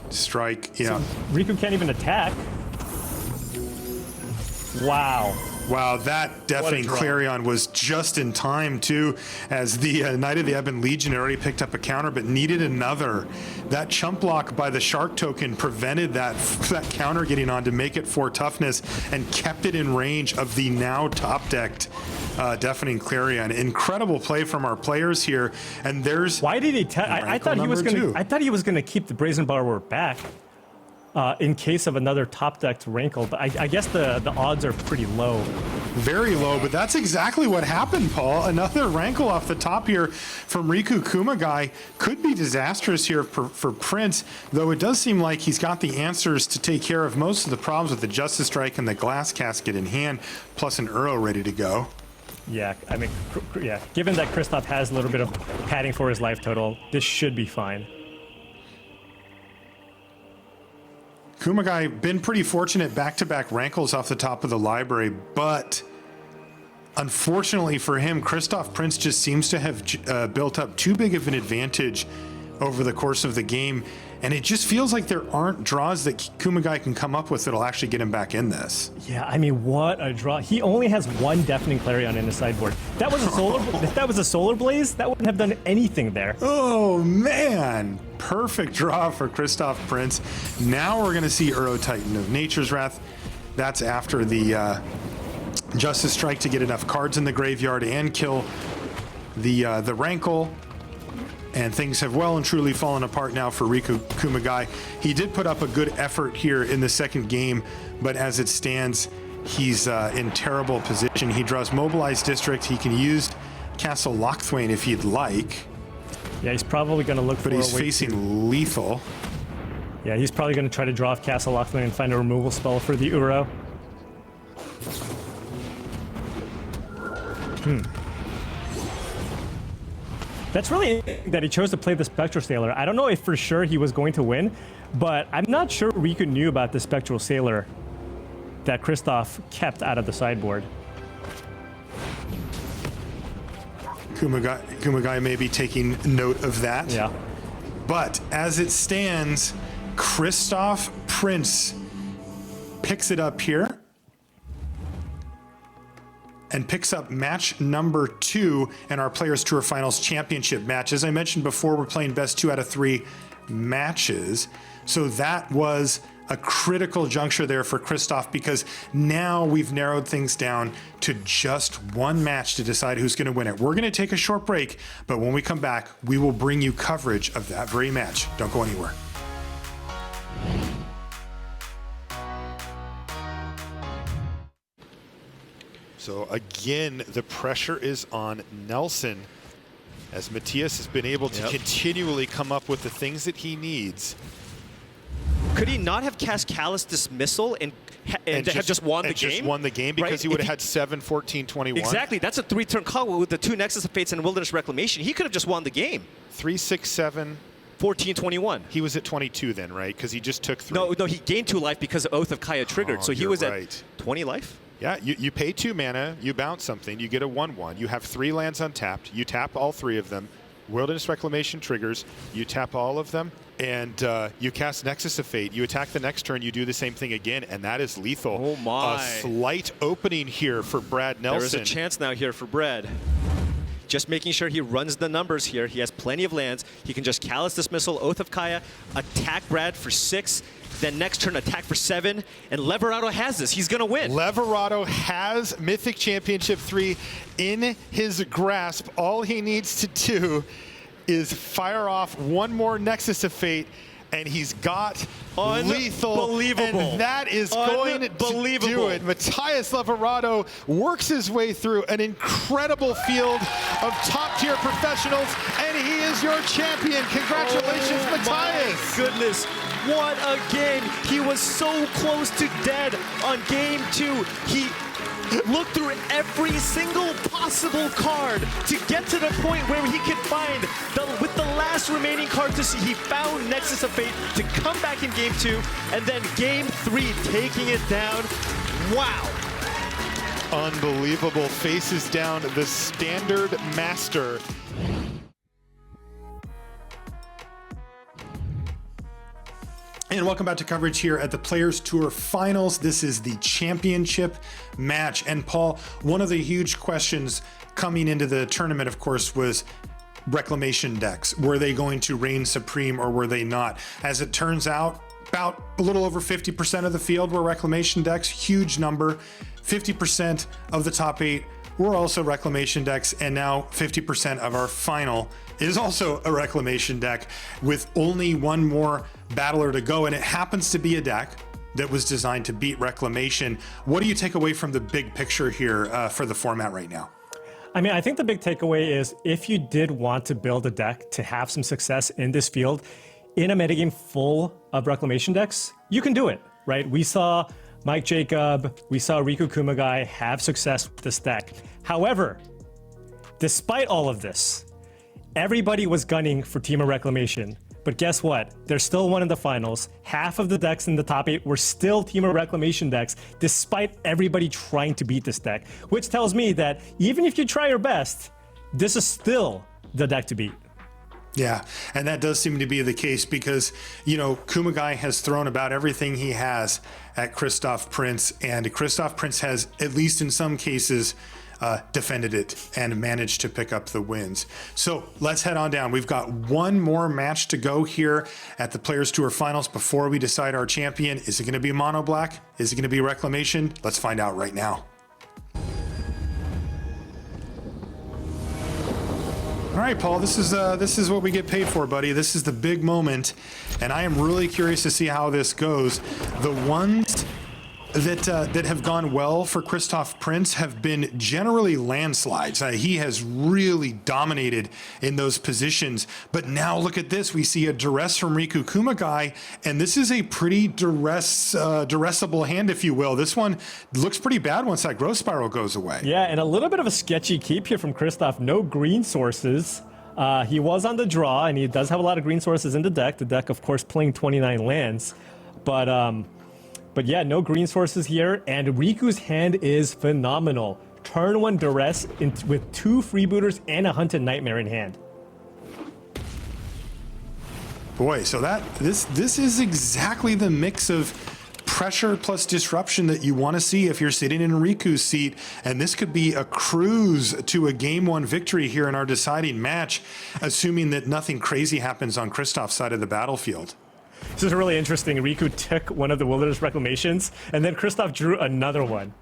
Strike. Yeah. Riku can't even attack. Wow. Wow, that Deafening Clarion was just in time, too, as the Knight of the Ebon Legion already picked up a counter, but needed another. That chump block by the Shark token prevented that counter getting on to make it 4 toughness and kept it in range of the now top-decked Deafening Clarion. Incredible play from our players here, and there's... Why did he... I thought he was going to keep the Brazen Borrower back. In case of another top-decked Rankle, but I guess the odds are pretty low. Very low, but that's exactly what happened, Paul. Another Rankle off the top here from Riku Kumagai could be disastrous here for Prince, though it does seem like he's got the answers to take care of most of the problems with the Justice Strike and the Glass Casket in hand, plus an Uro ready to go. Yeah, I mean, yeah. Given that Kristoff has a little bit of padding for his life total, this should be fine. Kumagai been pretty fortunate back-to-back Rankles off the top of the library, but unfortunately for him, Kristoff Prince just seems to have built up too big of an advantage over the course of the game, and it just feels like there aren't draws that Kumagai can come up with that'll actually get him back in this. Yeah, I mean, what a draw. He only has 1 Deafening Clarion in his sideboard. That was a solar. If that was a Solar Blaze, that wouldn't have done anything there. Oh man, perfect draw for Kristoff Prince. Now we're gonna see Uro Titan of Nature's Wrath. That's after the Justice Strike to get enough cards in the graveyard and kill the Rankle. And things have well and truly fallen apart now for Riku Kumagai. He did put up a good effort here in the second game, but as it stands, he's in terrible position. He draws Mobilized District. He can use Castle Lochthwain if he'd like. Yeah, he's probably going to look for a way. But he's facing lethal. Yeah, he's probably going to try to draw off Castle Lochthwain and find a removal spell for the Uro. That's really interesting that he chose to play the Spectral Sailor. I don't know if for sure he was going to win, but I'm not sure Riku knew about the Spectral Sailor that Kristoff kept out of the sideboard. Kumagai may be taking note of that. Yeah. But as it stands, Kristoff Prince picks it up here and picks up match number 2 in our Players Tour Finals Championship match. As I mentioned before, we're playing best 2 out of 3 matches. So that was a critical juncture there for Kristoff, because now we've narrowed things down to just 1 match to decide who's going to win it. We're going to take a short break, but when we come back, we will bring you coverage of that very match. Don't go anywhere. So again, the pressure is on Nelson, as Matthias has been able to continually come up with the things that he needs Could he not have cast Callous Dismissal and have just won the game? Just won the game because right? he would have had 7, 14, 21. Exactly. That's a 3-turn call with the 2 Nexus of Fates and Wilderness Reclamation. He could have just won the game. 3, 6, 7. 14, 21. He was at 22 then, right? Because he just took 3. No, he gained 2 life because Oath of Kaya triggered. So he was right. at 20 life. Yeah, you pay 2 mana, you bounce something, you get a 1/1. You have 3 lands untapped. You tap all 3 of them. Wilderness Reclamation triggers. You tap all of them, and you cast Nexus of Fate. You attack the next turn. You do the same thing again, and that is lethal. Oh my! A slight opening here for Brad Nelson. There is a chance now here for Brad. Just making sure he runs the numbers here. He has plenty of lands. He can just Callous Dismissal, Oath of Kaya, attack Brad for 6, then next turn attack for 7, and Leverado has this. He's gonna win. Leverado has Mythic Championship 3 in his grasp. All he needs to do is fire off 1 more Nexus of Fate, and he's got lethal, and that is going to do it. Matthias Leverado works his way through an incredible field of top-tier professionals, and he is your champion. Congratulations, Matthias. My goodness, what a game. He was so close to dead on game 2. He looked through every single possible card to get to the point where he could find, with the last remaining card to see, he found Nexus of Fate to come back in game 2, and then game 3 taking it down. Wow. Unbelievable. Faces down the Standard Master. And welcome back to coverage here at the Players Tour Finals. This is the championship match. And Paul, one of the huge questions coming into the tournament, of course, was Reclamation decks. Were they going to reign supreme or were they not? As it turns out, about a little over 50% of the field were Reclamation decks, huge number. 50% of the top 8 were also Reclamation decks, and now 50% of our final is also a Reclamation deck with only 1 more battler to go, and it happens to be a deck that was designed to beat Reclamation. What do you take away from the big picture here for the format right now? I mean, I think the big takeaway is if you did want to build a deck to have some success in this field, in a metagame full of Reclamation decks, you can do it, right? We saw Mike Jacob, we saw Riku Kumagai have success with this deck. However, despite all of this, everybody was gunning for Team of Reclamation. But guess what? There's still one in the finals. Half of the decks in the top 8 were still Team of Reclamation decks, despite everybody trying to beat this deck. Which tells me that even if you try your best, this is still the deck to beat. Yeah, and that does seem to be the case because, you know, Kumagai has thrown about everything he has at Christoph Prince, and Christoph Prince has, at least in some cases, defended it and managed to pick up the wins. So let's head on down. We've got 1 more match to go here at the Players Tour Finals before we decide our champion. Is it going to be Mono Black? Is it going to be Reclamation? Let's find out right now. All right, Paul, this is what we get paid for, buddy. This is the big moment, and I am really curious to see how this goes. The ones that have gone well for Christoph Prince have been generally landslides. He has really dominated in those positions. But now look at this. We see a duress from Riku Kumagai, and this is a pretty duressable hand, if you will. This one looks pretty bad once that growth spiral goes away. Yeah, and a little bit of a sketchy keep here from Christoph. No green sources. He was on the draw, and he does have a lot of green sources in the deck. The deck, of course, playing 29 lands. But yeah, no green sources here, and Riku's hand is phenomenal. Turn 1 duress with 2 freebooters and a Hunted Nightmare in hand. Boy, so this is exactly the mix of pressure plus disruption that you want to see if you're sitting in Riku's seat, and this could be a cruise to a game 1 victory here in our deciding match, assuming that nothing crazy happens on Christoph's side of the battlefield. This is really interesting. Riku took one of the Wilderness Reclamations, and then Christoph drew another one.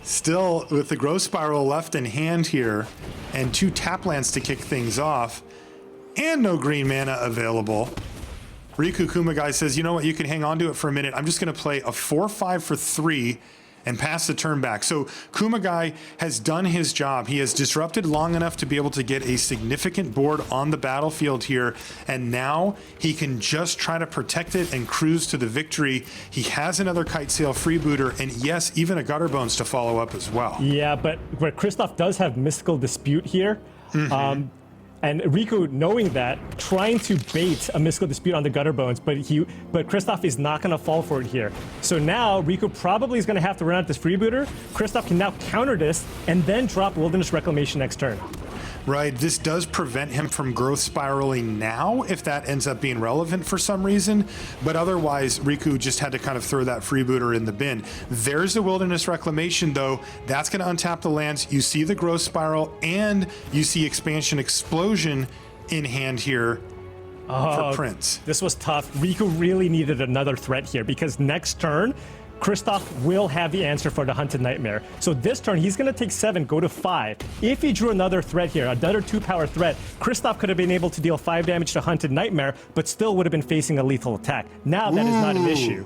Still, with the growth spiral left in hand here, and 2 tap lands to kick things off, and no green mana available, Riku Kumagai says, you know what, you can hang on to it for a minute. I'm just going to play a 4/5 for 3 and pass the turn back. So Kumagai has done his job. He has disrupted long enough to be able to get a significant board on the battlefield here, and now he can just try to protect it and cruise to the victory. He has another kite sail freebooter, and yes, even a gutter bones to follow up as well. Yeah, but Christoph does have Mystical Dispute here. And Riku, knowing that, trying to bait a Mystical Dispute on the gutter bones, but Christoph is not going to fall for it here. So now Riku probably is going to have to run out this freebooter. Christoph can now counter this and then drop Wilderness Reclamation next turn. Right, this does prevent him from growth spiraling now if that ends up being relevant for some reason, but otherwise Riku just had to kind of throw that freebooter in the bin. There's the Wilderness Reclamation though, that's going to untap the lands. You see the growth spiral and you see Expansion Explosion in hand here for Prince. This was tough. Riku really needed another threat here because next turn, Christoph will have the answer for the Hunted Nightmare. So this turn, he's going to take 7, go to 5. If he drew another threat here, another 2-power threat, Christoph could have been able to deal 5 damage to Hunted Nightmare, but still would have been facing a lethal attack. Now that is not an issue.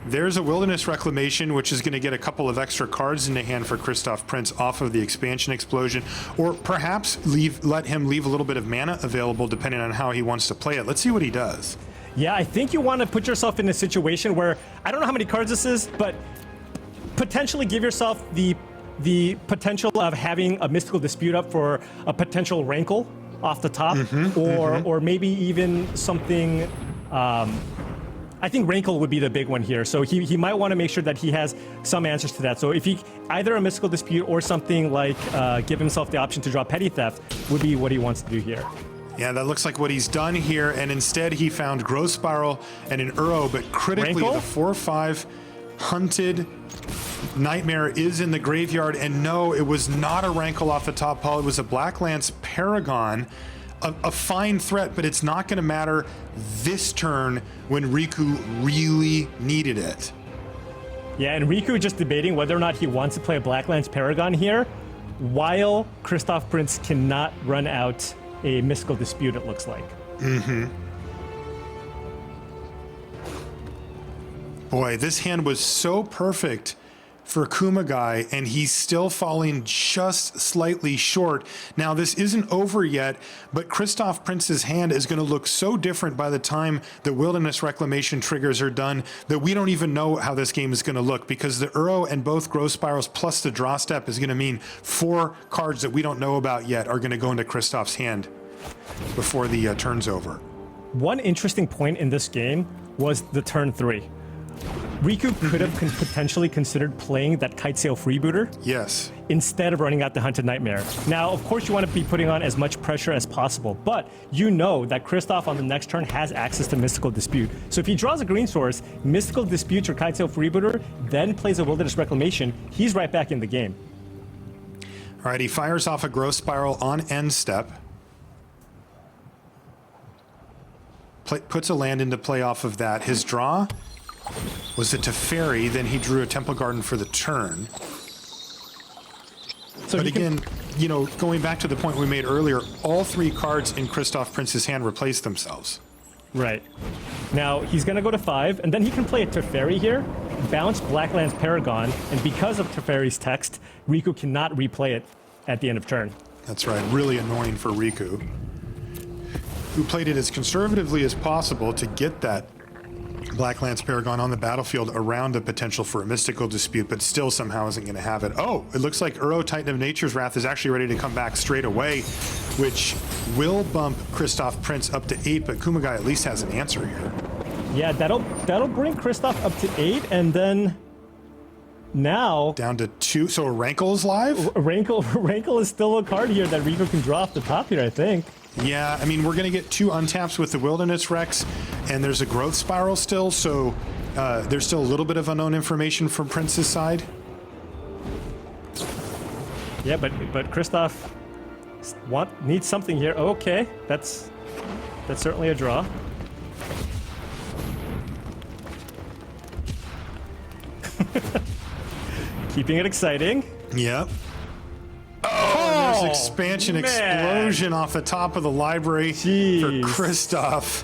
There's a Wilderness Reclamation, which is going to get a couple of extra cards in the hand for Christoph Prince off of the Expansion Explosion, or perhaps let him leave a little bit of mana available depending on how he wants to play it. Let's see what he does. Yeah, I think you want to put yourself in a situation where, I don't know how many cards this is, but potentially give yourself the potential of having a Mystical Dispute up for a potential Rankle off the top, or maybe even something. I think Rankle would be the big one here. So he might want to make sure that he has some answers to that. So if he either a Mystical Dispute or something like give himself the option to draw Petty Theft would be what he wants to do here. Yeah, that looks like what he's done here, and instead he found Growth Spiral and an Uro, but critically Rankle? the 4/5 Hunted Nightmare is in the graveyard, and no, it was not a Rankle off the top, Paul. It was a Blacklance Paragon, a fine threat, but it's not going to matter this turn when Riku really needed it. Yeah, and Riku just debating whether or not he wants to play a Blacklance Paragon here, while Christoph Prince cannot run out a Mystical Dispute, it looks like. Boy, this hand was so perfect for Kumagai, and he's still falling just slightly short. Now, this isn't over yet, but Christoph Prince's hand is going to look so different by the time the Wilderness Reclamation triggers are done that we don't even know how this game is going to look, because the Uro and both Growth Spirals plus the draw step is going to mean 4 cards that we don't know about yet are going to go into Christoph's hand before the turn's over. One interesting point in this game was the turn 3. Riku could have potentially considered playing that Kite Sail Freebooter Yes. instead of running out the Hunted Nightmare. Now, of course, you want to be putting on as much pressure as possible, but you know that Christoph on the next turn has access to Mystical Dispute. So if he draws a green source, Mystical Dispute or Kite Sail Freebooter, then plays a Wilderness Reclamation, he's right back in the game. All right, he fires off a Growth Spiral on end step. Puts a land into play off of that. His draw was a Teferi, then he drew a Temple Garden for the turn. So But again, you know, going back to the point we made earlier, all 3 cards in Christoph Prince's hand replace themselves. Right. Now, he's going to go to 5, and then he can play a Teferi here, bounce Blacklands Paragon, and because of Teferi's text, Riku cannot replay it at the end of turn. That's right, really annoying for Riku, who played it as conservatively as possible to get that Blacklance Paragon on the battlefield around the potential for a Mystical Dispute, but still somehow isn't going to have it. Oh, it looks like Uro, Titan of Nature's Wrath, is actually ready to come back straight away, which will bump Christoph Prince up to 8, but Kumagai at least has an answer here. Yeah, that'll bring Christoph up to 8, and then now Down to 2, so a Rankle is live? Rankle is still a card here that Riku can draw off the top here, I think. Yeah, I mean, we're going to get 2 untaps with the Wilderness Rex, and there's a Growth Spiral still, so there's still a little bit of unknown information from Prince's side. Yeah, but Christoph needs something here. Okay, that's certainly a draw. Keeping it exciting. Yep. Oh, there's Expansion man. Explosion off the top of the library Jeez. for Christoph.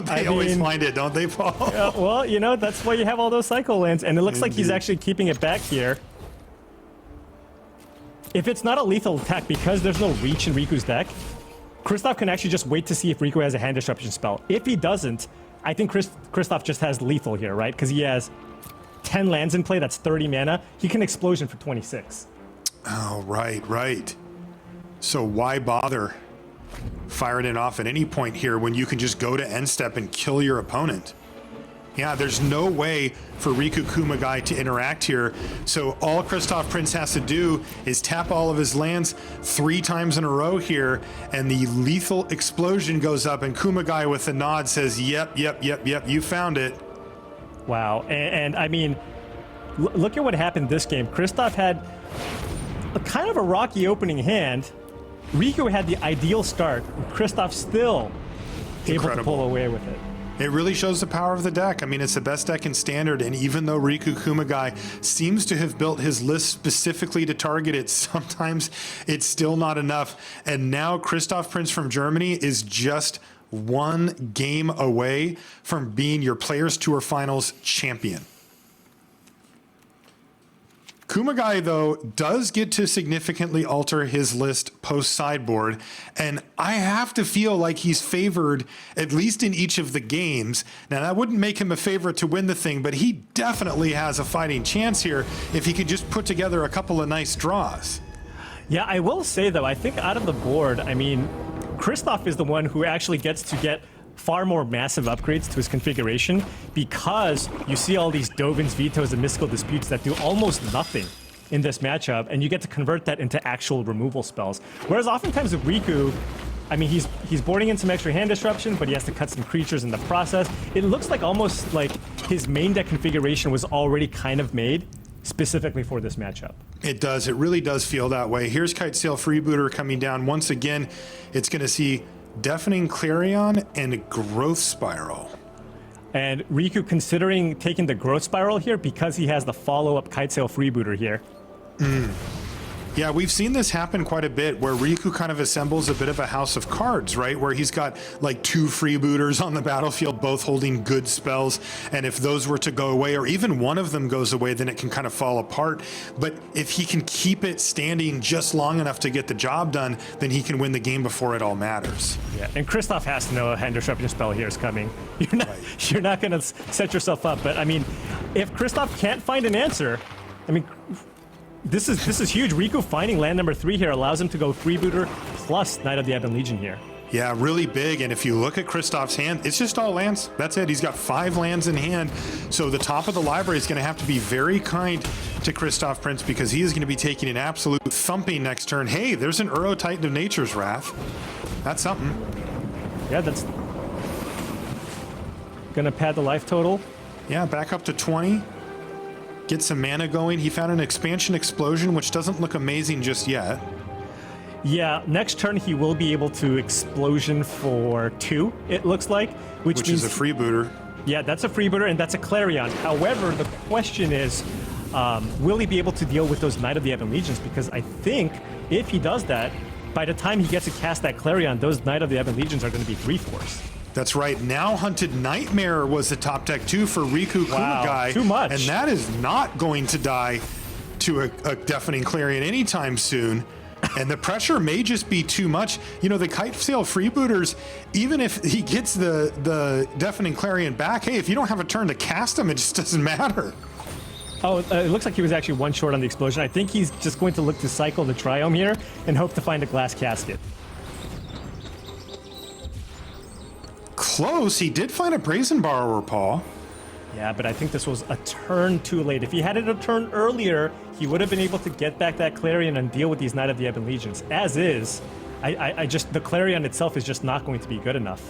They always find it, don't they, Paul? Well, you know, that's why you have all those cycle lands, and it looks like he's actually keeping it back here. If it's not a lethal attack, because there's no reach in Riku's deck, Kristoff can actually just wait to see if Riku has a hand disruption spell. If he doesn't, I think Kristoff just has lethal here, right? Because he has 10 lands in play, that's 30 mana. He can explosion for 26. Oh, right. So why bother firing it off at any point here when you can just go to end step and kill your opponent? Yeah, there's no way for Riku Kumagai to interact here. So all Kristoff Prince has to do is tap all of his lands 3 times in a row here, and the lethal explosion goes up, and Kumagai with a nod says, yep, you found it. Wow, and I mean, look at what happened this game. Kristoff had a kind of a rocky opening hand. Riku had the ideal start. Kristoff still able to pull away with it. It really shows the power of the deck. I mean, it's the best deck in Standard, and even though Riku Kumagai seems to have built his list specifically to target it, sometimes it's still not enough. And now Kristoff Prince from Germany is just 1 game away from being your Players Tour Finals champion. Kumagai, though, does get to significantly alter his list post-sideboard, and I have to feel like he's favored, at least in each of the games. Now, that wouldn't make him a favorite to win the thing, but he definitely has a fighting chance here if he could just put together a couple of nice draws. Yeah, I will say, though, I think out of the board, I mean, Kristoff is the one who actually gets to get far more massive upgrades to his configuration, because you see all these Dovin's Vetoes and Mystical Disputes that do almost nothing in this matchup, and you get to convert that into actual removal spells. Whereas oftentimes with Riku, I mean, he's boarding in some extra hand disruption, but he has to cut some creatures in the process. It looks like almost like his main deck configuration was already kind of made specifically for this matchup. It does. It really does feel that way. Here's Kitesail Freebooter coming down. Once again, it's going to see Deafening Clarion and Growth Spiral. And Riku considering taking the Growth Spiral here because he has the follow-up Kitesail Freebooter here. Yeah, we've seen this happen quite a bit, where Riku kind of assembles a bit of a house of cards, right? Where he's got like 2 freebooters on the battlefield, both holding good spells. And if those were to go away, or even one of them goes away, then it can kind of fall apart. But if he can keep it standing just long enough to get the job done, then he can win the game before it all matters. Yeah, and Kristoff has to know a hand disruption spell here is coming. You're not going to set yourself up. But I mean, if Kristoff can't find an answer, I mean, this is huge. Riku finding land number 3 here allows him to go freebooter plus Knight of the Ebon Legion here. Yeah, really big. And if you look at Kristoff's hand, it's just all lands. That's it. He's got 5 lands in hand. So the top of the library is going to have to be very kind to Kristoff Prince, because he is going to be taking an absolute thumping next turn. Hey, there's an Uro Titan of Nature's Wrath. That's something. Yeah, that's going to pad the life total. Yeah, back up to 20. Get some mana going. He found an Expansion Explosion, which doesn't look amazing just yet. Yeah, next turn he will be able to Explosion for 2, it looks like. Which means, is a freebooter. Yeah, that's a freebooter, and that's a Clarion. However, the question is, will he be able to deal with those Knight of the Ebon Legions? Because I think if he does that, by the time he gets to cast that Clarion, those Knight of the Ebon Legions are going to be 3/4. That's right. Now Hunted Nightmare was the top deck too for Riku Kumagai. Too much. And that is not going to die to a Deafening Clarion anytime soon. And the pressure may just be too much. You know, the Kitesail Freebooters, even if he gets the Deafening Clarion back, hey, if you don't have a turn to cast him, it just doesn't matter. Oh, it looks like he was actually 1 short on the explosion. I think he's just going to look to cycle the Triome here and hope to find a glass casket. Close. He did find a Brazen Borrower, Paul. Yeah, but I think this was a turn too late. If he had it a turn earlier, he would have been able to get back that Clarion and deal with these Knight of the Ebon Legions. As is, I just, the Clarion itself is just not going to be good enough.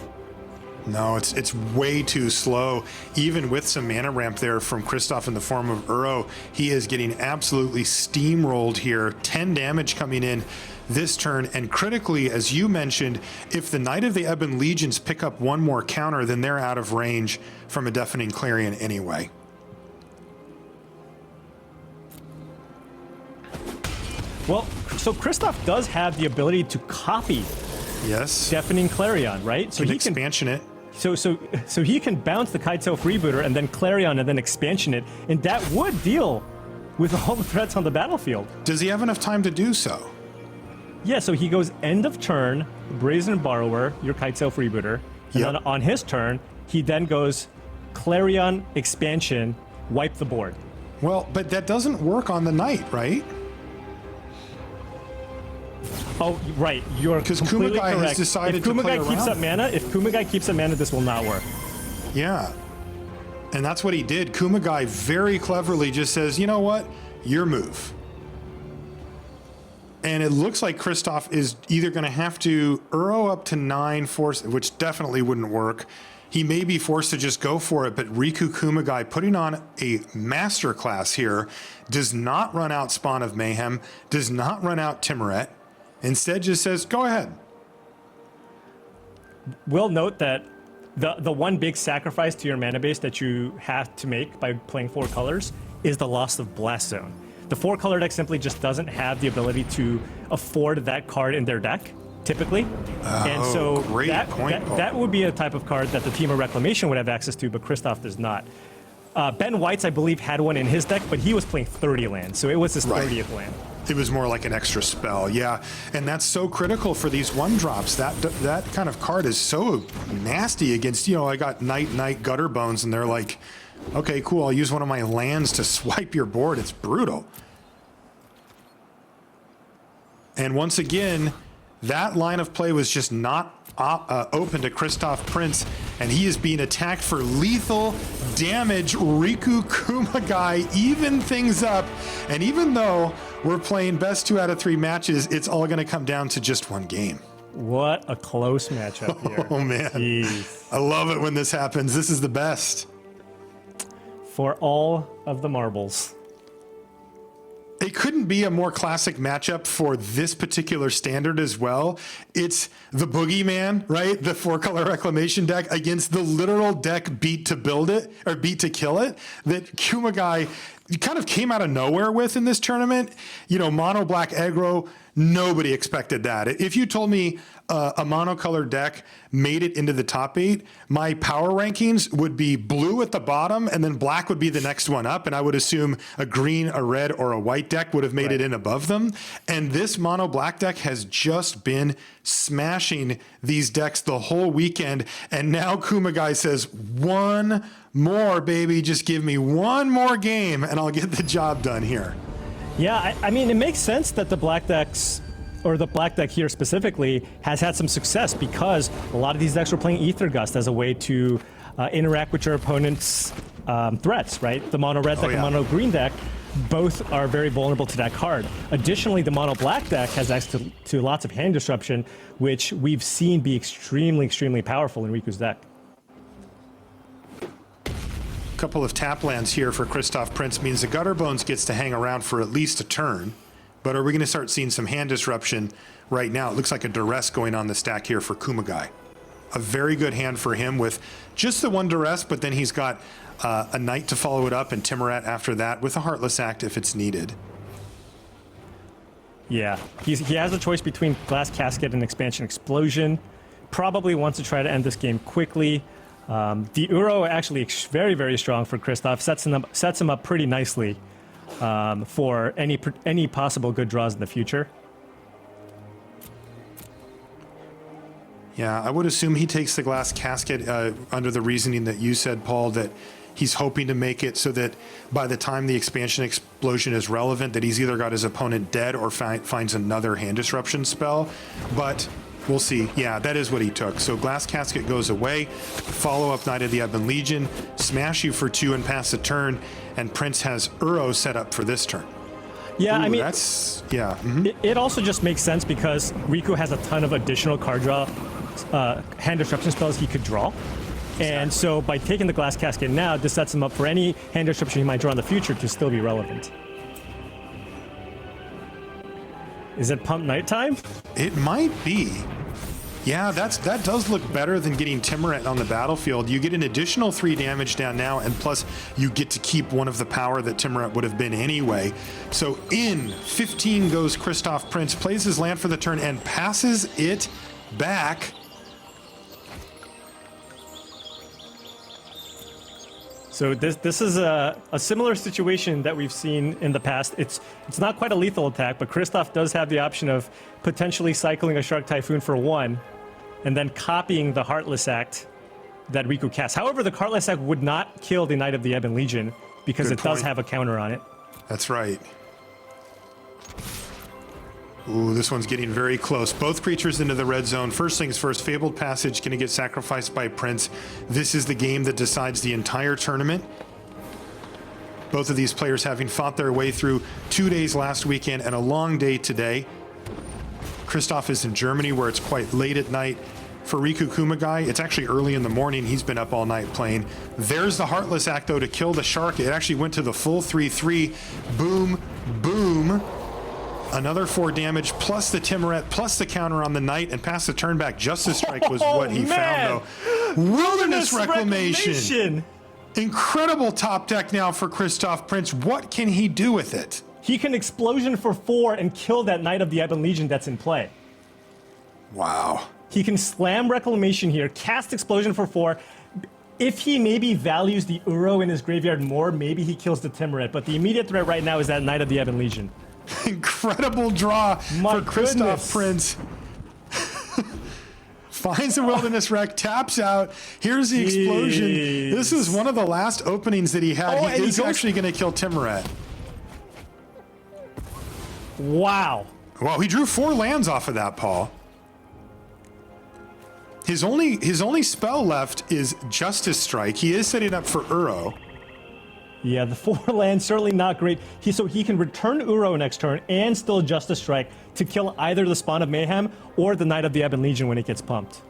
No, it's way too slow. Even with some mana ramp there from Kristoff in the form of Uro, he is getting absolutely steamrolled here. 10 damage coming in this turn, and critically, as you mentioned, if the Knight of the Ebon Legions pick up 1 more counter, then they're out of range from a Deafening Clarion anyway. Well, so Kristoff does have the ability to copy Yes. Deafening Clarion, right? So he can expansion it. So he can bounce the Kaito Freebooter and then Clarion and then expansion it, and that would deal with all the threats on the battlefield. Does he have enough time to do so? Yeah, so he goes end of turn, Brazen Borrower, your Kaito Freebooter, and Yep. then on his turn, he then goes Clarion, expansion, wipe the board. Well, but that doesn't work on the Knight, right? Oh, right. You're 'Cause completely Kumagai has correct. decided if to play Kumagai keeps around. up mana, this will not work. Yeah. And that's what he did. Kumagai very cleverly just says, you know what? Your move. And it looks like Kristoff is either going to have to Uro up to 9, force, which definitely wouldn't work. He may be forced to just go for it, but Riku Kumagai putting on a masterclass here does not run out Spawn of Mayhem, does not run out Timoret. Instead just says, go ahead. We'll note that the one big sacrifice to your mana base that you have to make by playing 4 colors is the loss of Blast Zone. The 4-color deck simply just doesn't have the ability to afford that card in their deck, typically. And so great point, Paul. that would be a type of card that the Team of Reclamation would have access to, but Kristoff does not. Ben White's, I believe, had one in his deck, but he was playing 30 lands, so it was his Right. 30th land. It was more like an extra spell, yeah. And that's so critical for these 1-drops. That kind of card is so nasty against, I got Night, Gutter Bones, and they're like, okay, cool, I'll use one of my lands to swipe your board. It's brutal. And once again, that line of play was just not open to Kristoff Prince, and he is being attacked for lethal damage. Riku Kumagai even things up, and even though we're playing best 2 out of 3 matches, it's all going to come down to just 1 game. What a close matchup here. Oh, man. Jeez. I love it when this happens. This is the best. For all of the marbles. It couldn't be a more classic matchup for this particular standard as well. It's the Boogeyman, right? The 4-color Reclamation deck against the literal deck beat to build it, or beat to kill it, that Kumagai kind of came out of nowhere with in this tournament. Mono black aggro, nobody expected that. If you told me a monocolor deck made it into the top 8, my power rankings would be blue at the bottom, and then black would be the next one up, and I would assume a green, a red, or a white deck would have made it in above them. And this mono black deck has just been smashing these decks the whole weekend, and now Kumagai says, one more, baby, just give me one more game, and I'll get the job done here. Yeah, I mean, it makes sense that the black decks, or the black deck here specifically, has had some success because a lot of these decks were playing Ether Gust as a way to interact with your opponent's threats, right? The mono red deck and mono green deck both are very vulnerable to that card. Additionally, the mono black deck has access to lots of hand disruption, which we've seen be extremely, extremely powerful in Riku's deck. Couple of tap lands here for Kristoff Prince means the Gutter Bones gets to hang around for at least a turn. But are we going to start seeing some hand disruption right now? It looks like a duress going on the stack here for Kumagai. A very good hand for him with just the 1 duress, but then he's got a Knight to follow it up and Timoret after that with a Heartless Act if it's needed. Yeah, he has a choice between Glass Casket and Expansion Explosion. Probably wants to try to end this game quickly. The Uro actually very, very strong for Kristoff. Sets him up pretty nicely for any possible good draws in the future. Yeah, I would assume he takes the Glass Casket under the reasoning that you said, Paul, that he's hoping to make it so that by the time the Expansion Explosion is relevant, that he's either got his opponent dead or finds another hand disruption spell. But we'll see. Yeah, that is what he took. So Glass Casket goes away. Follow-up Knight of the Ebon Legion. Smash you for 2 and pass the turn. And Prince has Uro set up for this turn. Yeah, Ooh, I mean, that's, yeah. Mhm. It also just makes sense because Riku has a ton of additional card draw, hand disruption spells he could draw. And so by taking the Glass Casket now, this sets him up for any hand disruption he might draw in the future to still be relevant. Is it Pump Nighttime? It might be. Yeah, that does look better than getting Timoret on the battlefield. You get an additional 3 damage down now, and plus you get to keep one of the power that Timoret would have been anyway. So in 15 goes Kristoff Prince, plays his land for the turn, and passes it back. So this is a similar situation that we've seen in the past. It's not quite a lethal attack, but Kristoff does have the option of potentially cycling a Shark Typhoon for 1, and then copying the Heartless Act that Riku casts. However, the Heartless Act would not kill the Knight of the Ebon Legion because Good it does point. have a counter on it. That's right. Ooh, this one's getting very close. Both creatures into the red zone. First things first, Fabled Passage going to get sacrificed by Prince. This is the game that decides the entire tournament. Both of these players having fought their way through 2 days last weekend and a long day today. Kristoff is in Germany where it's quite late at night. For Riku Kumagai, it's actually early in the morning. He's been up all night playing. There's the Heartless Act, though, to kill the Shark. It actually went to the full 3-3. Boom, boom. Another 4 damage, plus the Timoret, plus the counter on the Knight, and past the turn back. Justice Strike was what he found, though. Wilderness Reclamation. Incredible top deck now for Kristoff Prince. What can he do with it? He can Explosion for 4 and kill that Knight of the Ebon Legion that's in play. Wow. He can slam Reclamation here, cast Explosion for 4. If he maybe values the Uro in his graveyard more, maybe he kills the Timoret. But the immediate threat right now is that Knight of the Ebon Legion. Incredible draw My for Kristoff goodness. Prince. Finds the Wilderness Wreck, taps out. Here's the explosion. Jeez. This is one of the last openings that he had. Oh, He and he is goes- actually going to kill Timoret. Wow. Well, he drew 4 lands off of that, Paul. His only spell left is Justice Strike. He is setting up for Uro. Yeah, the 4 lands certainly not great. So he can return Uro next turn and still Justice Strike to kill either the Spawn of Mayhem or the Knight of the Ebon Legion when it gets pumped.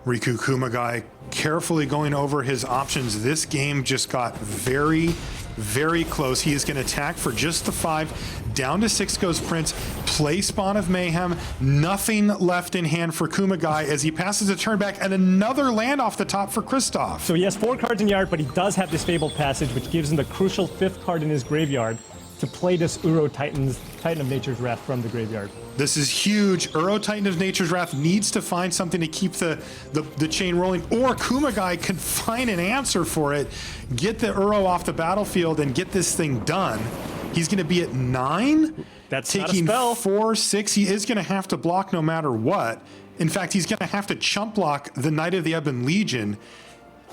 Riku Kumagai carefully going over his options. This game just got very, very close. He is going to attack for just the 5. Down to 6 goes Prince. Play Spawn of Mayhem. Nothing left in hand for Kumagai as he passes a turn back and another land off the top for Kristoff. So he has 4 cards in yard, but he does have this Fabled Passage, which gives him the crucial 5th card in his graveyard to play this Uro Titan of Nature's Wrath from the graveyard. This is huge. Uro Titan of Nature's Wrath needs to find something to keep the chain rolling, or Kumagai can find an answer for it, get the Uro off the battlefield, and get this thing done. He's going to be at 9. That's not a taking spell. 4, 6. He is going to have to block no matter what. In fact, he's going to have to chump block the Knight of the Ebon Legion.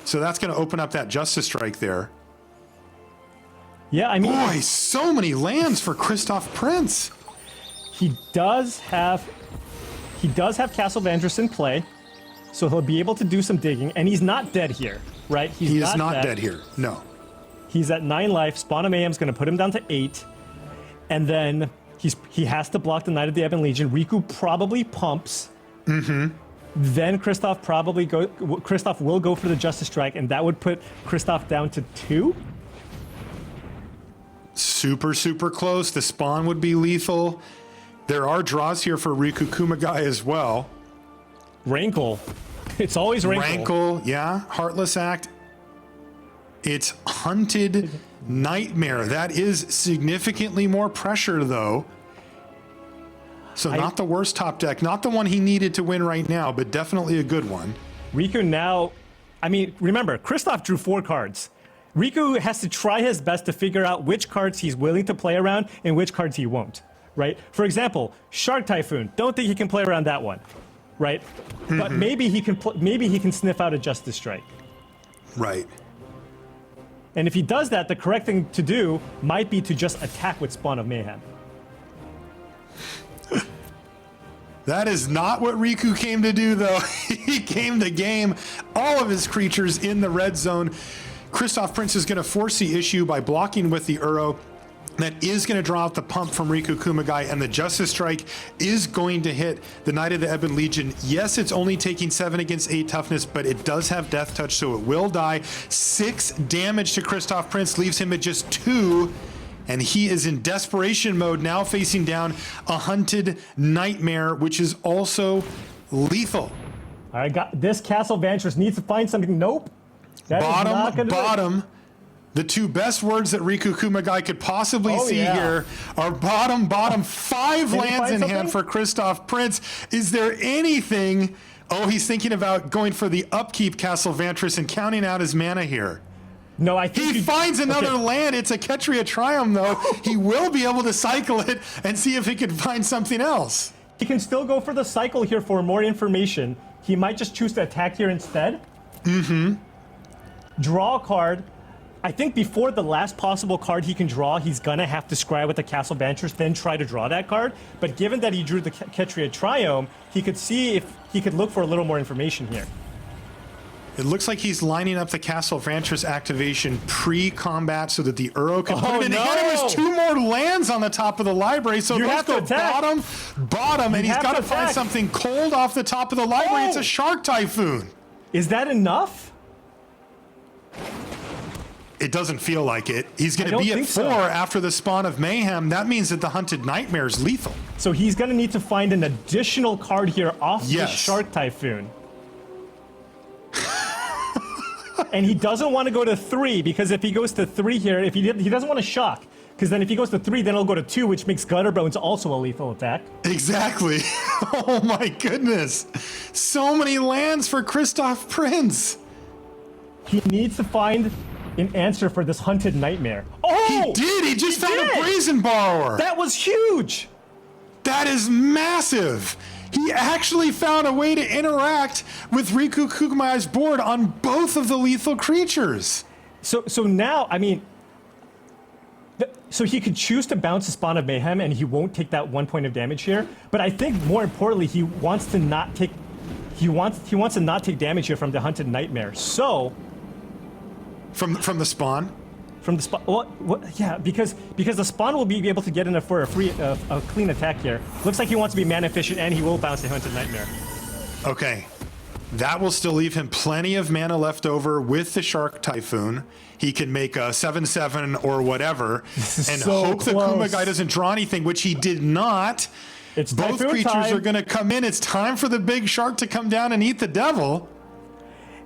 So that's going to open up that Justice Strike there. Yeah, I mean, Boy, so many lands for Kristoff Prince. he does have Castle Vandross in play, so he'll be able to do some digging, and he's not dead here, right? He is not dead here. No. He's at 9 life. Spawn of Mayhem's going to put him down to 8, and then he has to block the Knight of the Ebon Legion. Riku probably pumps. Mm-hmm. Then Kristoff will go for the Justice Strike, and that would put Kristoff down to 2. Super, super close. The Spawn would be lethal. There are draws here for Riku Kumagai as well. Rankle. It's always Rankle. Rankle, yeah. Heartless Act. It's Hunted Nightmare. That is significantly more pressure, though. So not the worst top deck. Not the one he needed to win right now, but definitely a good one. Riku now, I mean, remember, Kristoff drew 4 cards. Riku has to try his best to figure out which cards he's willing to play around and which cards he won't, right? For example, Shark Typhoon, don't think he can play around that one, right? Mm-hmm. But maybe he can sniff out a Justice Strike. Right. And if he does that, the correct thing to do might be to just attack with Spawn of Mayhem. That is not what Riku came to do, though. He came to game all of his creatures in the red zone. Kristoff Prince is going to force the issue by blocking with the Uro. That is going to draw out the pump from Riku Kumagai, and the Justice Strike is going to hit the Knight of the Ebon Legion. Yes, it's only taking 7 against 8 toughness, but it does have Death Touch, so it will die. 6 damage to Kristoff Prince leaves him at just 2, and he is in desperation mode now, facing down a Hunted Nightmare, which is also lethal. All right, this Castle Vandross needs to find something. Nope. That is not gonna Bottom. The 2 best words that Riku Kumagai could possibly see here are bottom. 5 lands in hand for Kristoff Prince. Is there anything Oh, he's thinking about going for the upkeep Castle Vantress and counting out his mana here. No, I think He finds another land. It's a Ketria Triumph, though. He will be able to cycle it and see if he can find something else. He can still go for the cycle here for more information. He might just choose to attack here instead. Mm-hmm. Draw a card. I think before the last possible card he can draw, he's gonna have to scry with the Castle Vantress, then try to draw that card. But given that he drew the Ketria Triumph, he could see if he could look for a little more information here. It looks like he's lining up the Castle Vantress activation pre-combat so that the Uro can put it in. no! And there was 2 more lands on the top of the library, so You let's have to go attack. bottom, and he's have got to to find attack. something cold off the top of the library. It's Oh! a Shark Typhoon. Is that enough? It doesn't feel like it. He's going I to don't be at think 4 so. after the Spawn of Mayhem. That means that the Hunted Nightmare is lethal. So he's gonna need to find an additional card here off the Yes. Shark Typhoon. And he doesn't want to go to 3 because if he goes to 3 here, if he doesn't want to shock. Because then if he goes to 3, then he'll go to 2, which makes Gutterbones also a lethal attack. Exactly. Oh my goodness. So many lands for Christoph Prince. He needs to find an answer for this Hunted Nightmare. Oh! He did. He just found did. a Brazen Borrower. That was huge! That is massive. He actually found a way to interact with Riku Kukumai's board on both of the lethal creatures. So now, I mean... So he could choose to bounce the Spawn of Mayhem and he won't take that 1 point of damage here. But I think more importantly, he wants to not take... He wants to not take damage here from the Hunted Nightmare. So... From the Spawn? From the spawn, what? Yeah, because the spawn will be able to get in for a clean attack here. Looks like he wants to be mana efficient, and he will bounce the Hunted Nightmare. Okay. That will still leave him plenty of mana left over with the Shark Typhoon. He can make a 7/7 or whatever and so hope that close. Kumagai doesn't draw anything, which he did not. It's Both Typhoon creatures time. are going to come in. It's time for the big shark to come down and eat the devil.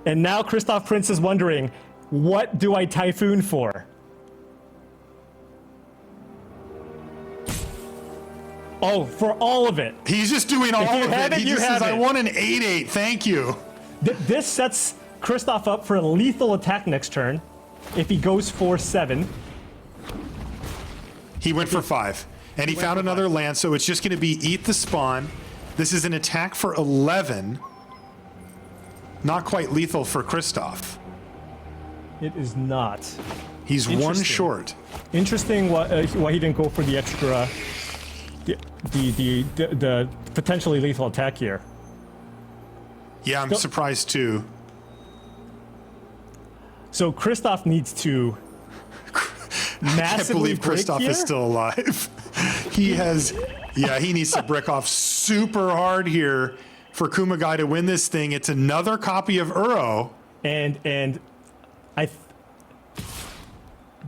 And now Christoph Prince is wondering, what do I Typhoon for? Oh, for all of it. He's just doing all you of have it. it, He you just have says, I it. want an 8/8. Thank you. This sets Christoph up for a lethal attack next turn if he goes for 7. He went for 5. And he found another land, so it's just going to be eat the spawn. This is an attack for 11. Not quite lethal for Christoph. It is not. He's 1 Interesting. short. Interesting why he didn't go for the extra, the potentially lethal attack here. Yeah, I'm surprised too. So Christoph needs to I can't massively believe break Christoph here? is still alive. He has, yeah, he needs to brick off super hard here for Kumagai to win this thing. It's another copy of Uro. and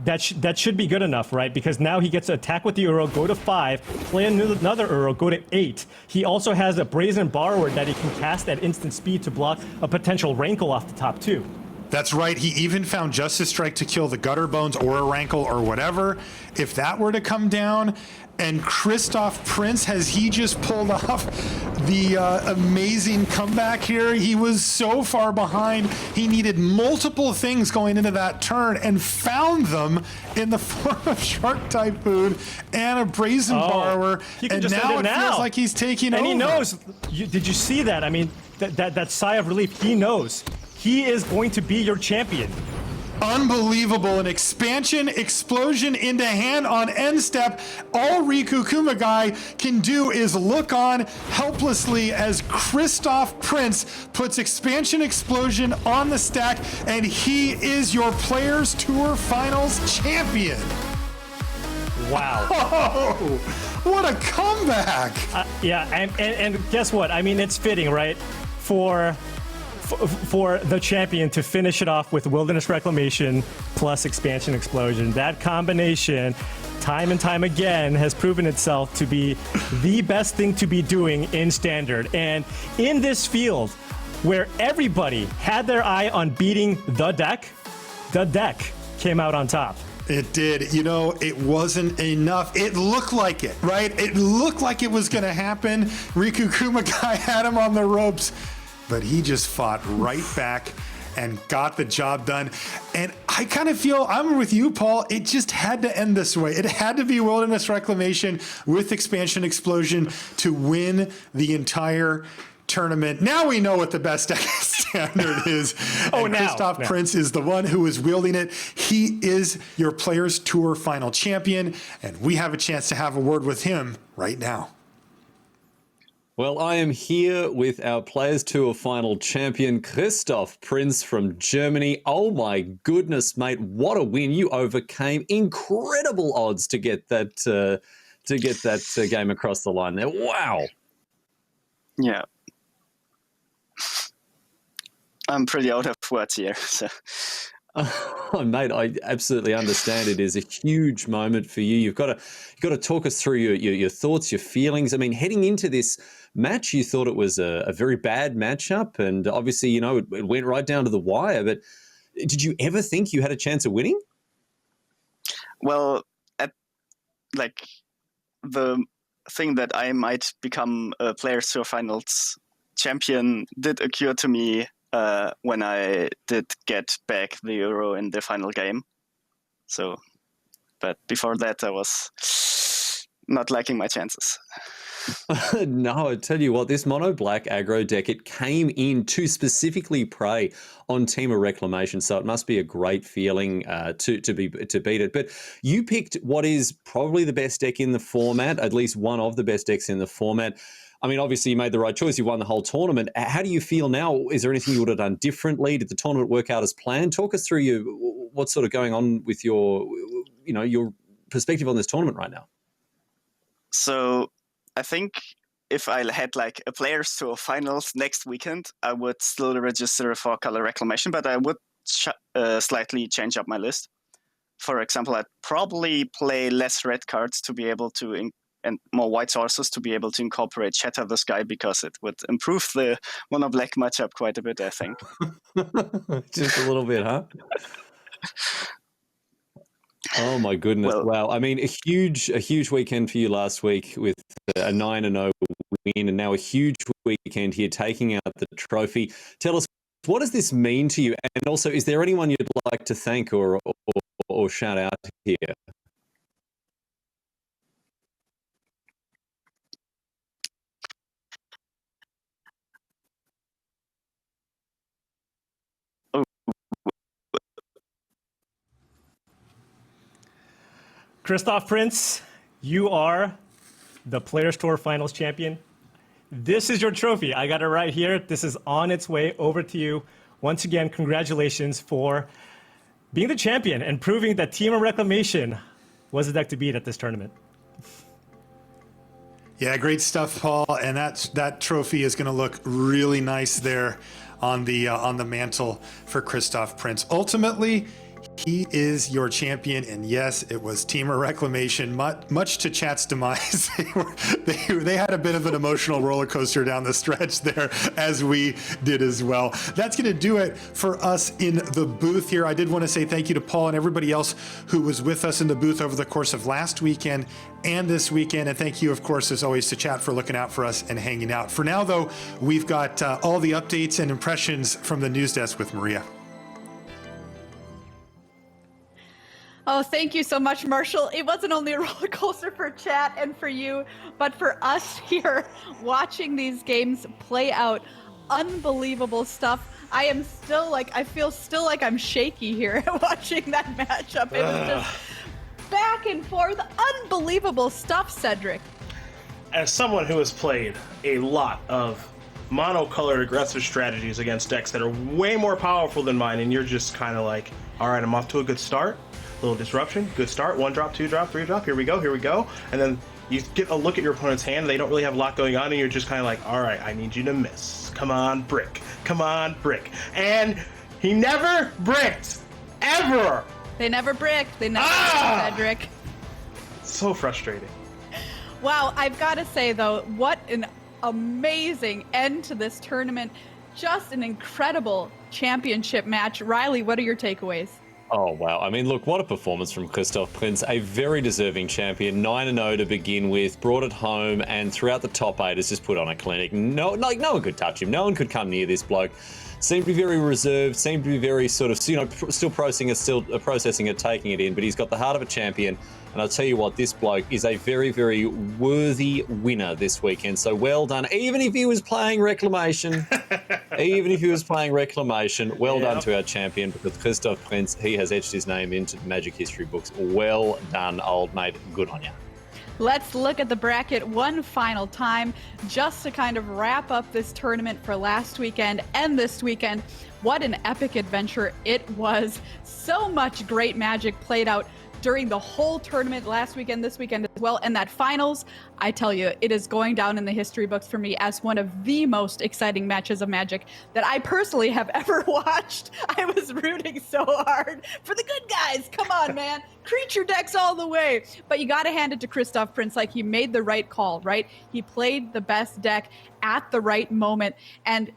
that should be good enough, right? Because now he gets to attack with the Uro, go to 5, play another Uro, go to 8. He also has a Brazen Borrower that he can cast at instant speed to block a potential Rankle off the top too. That's right. He even found Justice Strike to kill the Gutter Bones or a Rankle or whatever. If that were to come down, and Christoph Prince, has he just pulled off the amazing comeback here? He was so far behind. He needed multiple things going into that turn and found them in the form of Shark Typhoon and a Brazen Borrower. He can And just end now it it now. feels like he's taking over. And he knows. Did you see that? I mean, that sigh of relief. He knows. He is going to be your champion. Unbelievable. An expansion explosion into hand on end step. All Riku Kumagai can do is look on helplessly as Christoph Prince puts expansion explosion on the stack, and he is your Players Tour Finals champion. Wow. Oh, what a comeback. Yeah, and guess what? I mean, it's fitting, right? For the champion to finish it off with Wilderness Reclamation plus Expansion Explosion. That combination, time and time again, has proven itself to be the best thing to be doing in Standard. And in this field, where everybody had their eye on beating the deck came out on top. It did. You know, it wasn't enough. It looked like it, right? It looked like it was going to happen. Riku Kumagai had him on the ropes. but he just fought right back and got the job done. And I kind of feel, I'm with you, Paul, it just had to end this way. It had to be Wilderness Reclamation with Expansion Explosion to win the entire tournament. Now we know what the best deck standard is. Christoph Prince is the one who is wielding it. He is your Players Tour final champion, and we have a chance to have a word with him right now. Well, I am here with our Players Tour final champion, Christoph Prince from Germany. Oh my goodness, mate! What a win! You overcame incredible odds to get that game across the line there. Wow. Yeah. I'm pretty out of words here. So. Oh, mate, I absolutely understand. It is a huge moment for you. You've got to talk us through your thoughts, your feelings. I mean, heading into this match, you thought it was a very bad matchup, and obviously, you know, it went right down to the wire. But did you ever think you had a chance of winning? Well, the thing that I might become a Players Tour Finals champion did occur to me when I did get back the Euro in the final game. So, but before that, I was not liking my chances. No, I tell you what, this mono black aggro deck, it came in to specifically prey on Team of Reclamation, so it must be a great feeling to beat it. But you picked what is probably the best deck in the format, at least one of the best decks in the format. I mean, obviously you made the right choice. You won the whole tournament. How do you feel now? Is there anything you would have done differently? Did the tournament work out as planned? Talk us through what's sort of going on with your perspective on this tournament right now. So I think if I had like a Players Tour Finals next weekend, I would still register for Color Reclamation, but I would slightly change up my list. For example, I'd probably play less red cards to be able to and more white sources to be able to incorporate Shatter the Sky, because it would improve the mono black matchup quite a bit, I think. Just a little bit, huh? Oh my goodness! Well, wow. I mean, a huge weekend for you last week with a 9-0 win, and now a huge weekend here taking out the trophy. Tell us, what does this mean to you? And also, is there anyone you'd like to thank or shout out here? Christoph Prince, you are the Players Tour Finals champion. This is your trophy. I got it right here. This is on its way over to you. Once again, congratulations for being the champion and proving that Team of Reclamation was the deck to beat at this tournament. Yeah, great stuff, Paul. And that trophy is going to look really nice there on the mantle for Christoph Prince. Ultimately, he is your champion, and yes, it was Team of Reclamation, much to Chat's demise. They had a bit of an emotional roller coaster down the stretch there, as we did as well. That's going to do it for us in the booth here. I did want to say thank you to Paul and everybody else who was with us in the booth over the course of last weekend and this weekend. And thank you, of course, as always, to Chat for looking out for us and hanging out. For now, though, we've got all the updates and impressions from the news desk with Maria. Oh, thank you so much, Marshall. It wasn't only a roller coaster for Chat and for you, but for us here watching these games play out. Unbelievable stuff. I feel still like I'm shaky here watching that matchup. It was just back and forth. Unbelievable stuff, Cedric. As someone who has played a lot of monocolored aggressive strategies against decks that are way more powerful than mine, and you're just kind of like, all right, I'm off to a good start. Little disruption, good start, 1 drop, 2 drop, 3 drop, here we go. And then you get a look at your opponent's hand, they don't really have a lot going on, and you're just kind of like, all right, I need you to miss. Come on, brick. And he never bricked, ever. They never bricked. They never bricked, Cedric. So frustrating. Wow, I've got to say, though, what an amazing end to this tournament. Just an incredible championship match. Riley, what are your takeaways? Oh, wow. I mean, look, what a performance from Christoph Prinz, a very deserving champion, 9-0 to begin with, brought it home, and throughout the top 8 has just put on a clinic. No one could touch him. No one could come near this bloke. Seemed to be very reserved, seemed to be very sort of, still processing it, taking it in, but he's got the heart of a champion. And I'll tell you what, this bloke is a very, very worthy winner this weekend. So well done. Even if he was playing Reclamation, well done to our champion, because Christoph Prinz, he has etched his name into Magic history books. Well done, old mate. Good on you. Let's look at the bracket one final time just to kind of wrap up this tournament for last weekend and this weekend. What an epic adventure it was. So much great Magic played out during the whole tournament last weekend, this weekend as well. And that finals, I tell you, it is going down in the history books for me as one of the most exciting matches of Magic that I personally have ever watched. I was rooting so hard for the good guys. Come on, man. Creature decks all the way. But you got to hand it to Christoph Prinz. Like, he made the right call, right? He played the best deck at the right moment. And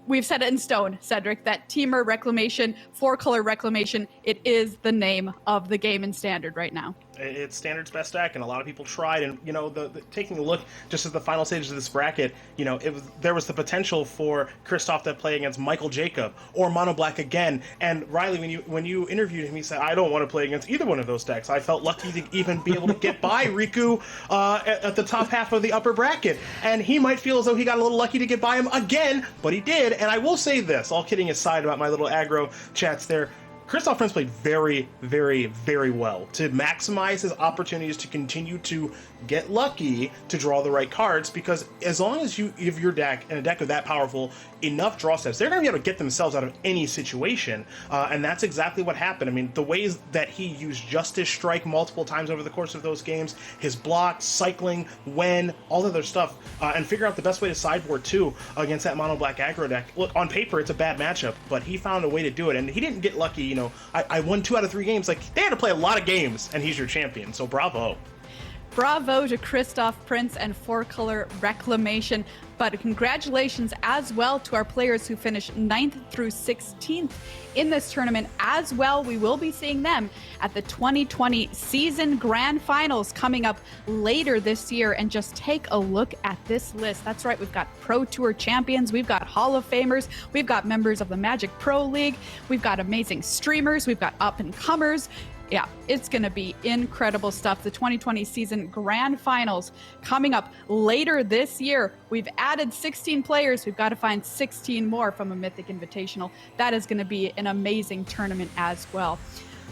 we've set it in stone, Cedric, that Temur Reclamation, 4-color Reclamation, it is the name of the game in Standard right now. It's Standard's best deck, and a lot of people tried. And taking a look just at the final stages of this bracket, there was the potential for Christoph to play against Michael Jacob or Mono Black again. And Riley, when you interviewed him, he said, "I don't want to play against either one of those decks. I felt lucky to even be able to get by Riku at the top half of the upper bracket, and he might feel as though he got a little lucky to get by him again, but he did." And I will say this, all kidding aside about my little aggro chats there, Christoph Prinz played very, very, very well to maximize his opportunities to continue to get lucky to draw the right cards, because as long as you give your deck, and a deck of that powerful, enough draw steps, they're going to be able to get themselves out of any situation, and that's exactly what happened. I mean, the ways that he used Justice Strike multiple times over the course of those games, his block, cycling, all other stuff, and figure out the best way to sideboard too against that mono black aggro deck. Look, on paper it's a bad matchup, but he found a way to do it, and he didn't get lucky. I won 2 out of 3 games. Like, they had to play a lot of games, and he's your champion, so bravo. Bravo to Christoph Prinz and 4-color Reclamation, but congratulations as well to our players who finished 9th through 16th in this tournament as well. We will be seeing them at the 2020 season grand finals coming up later this year. And just take a look at this list. That's right, we've got Pro Tour champions, we've got Hall of Famers, we've got members of the Magic Pro League, we've got amazing streamers, we've got up-and-comers. Yeah, it's going to be incredible stuff. The 2020 season grand finals coming up later this year. We've added 16 players. We've got to find 16 more from a Mythic Invitational. That is going to be an amazing tournament as well.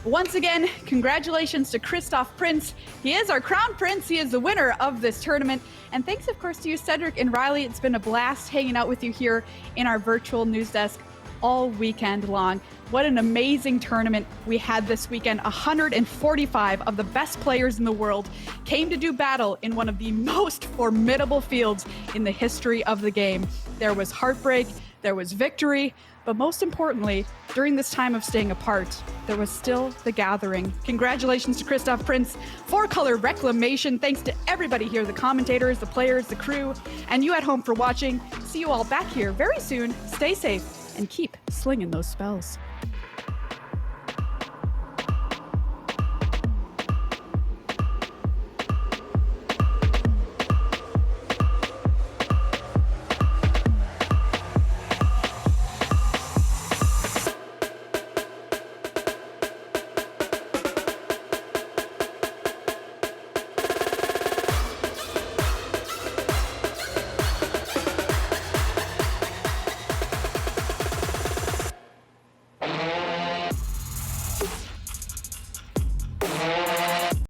Once again, congratulations to Christoph Prinz. He is our crown prince. He is the winner of this tournament. And thanks, of course, to you, Cedric and Riley. It's been a blast hanging out with you here in our virtual news desk all weekend long. What an amazing tournament we had this weekend. 145 of the best players in the world came to do battle in one of the most formidable fields in the history of the game. There was heartbreak, there was victory, but most importantly, during this time of staying apart, there was still the gathering. Congratulations to Christoph Prinz, 4-color Reclamation. Thanks to everybody here, the commentators, the players, the crew, and you at home for watching. See you all back here very soon. Stay safe and keep slinging those spells.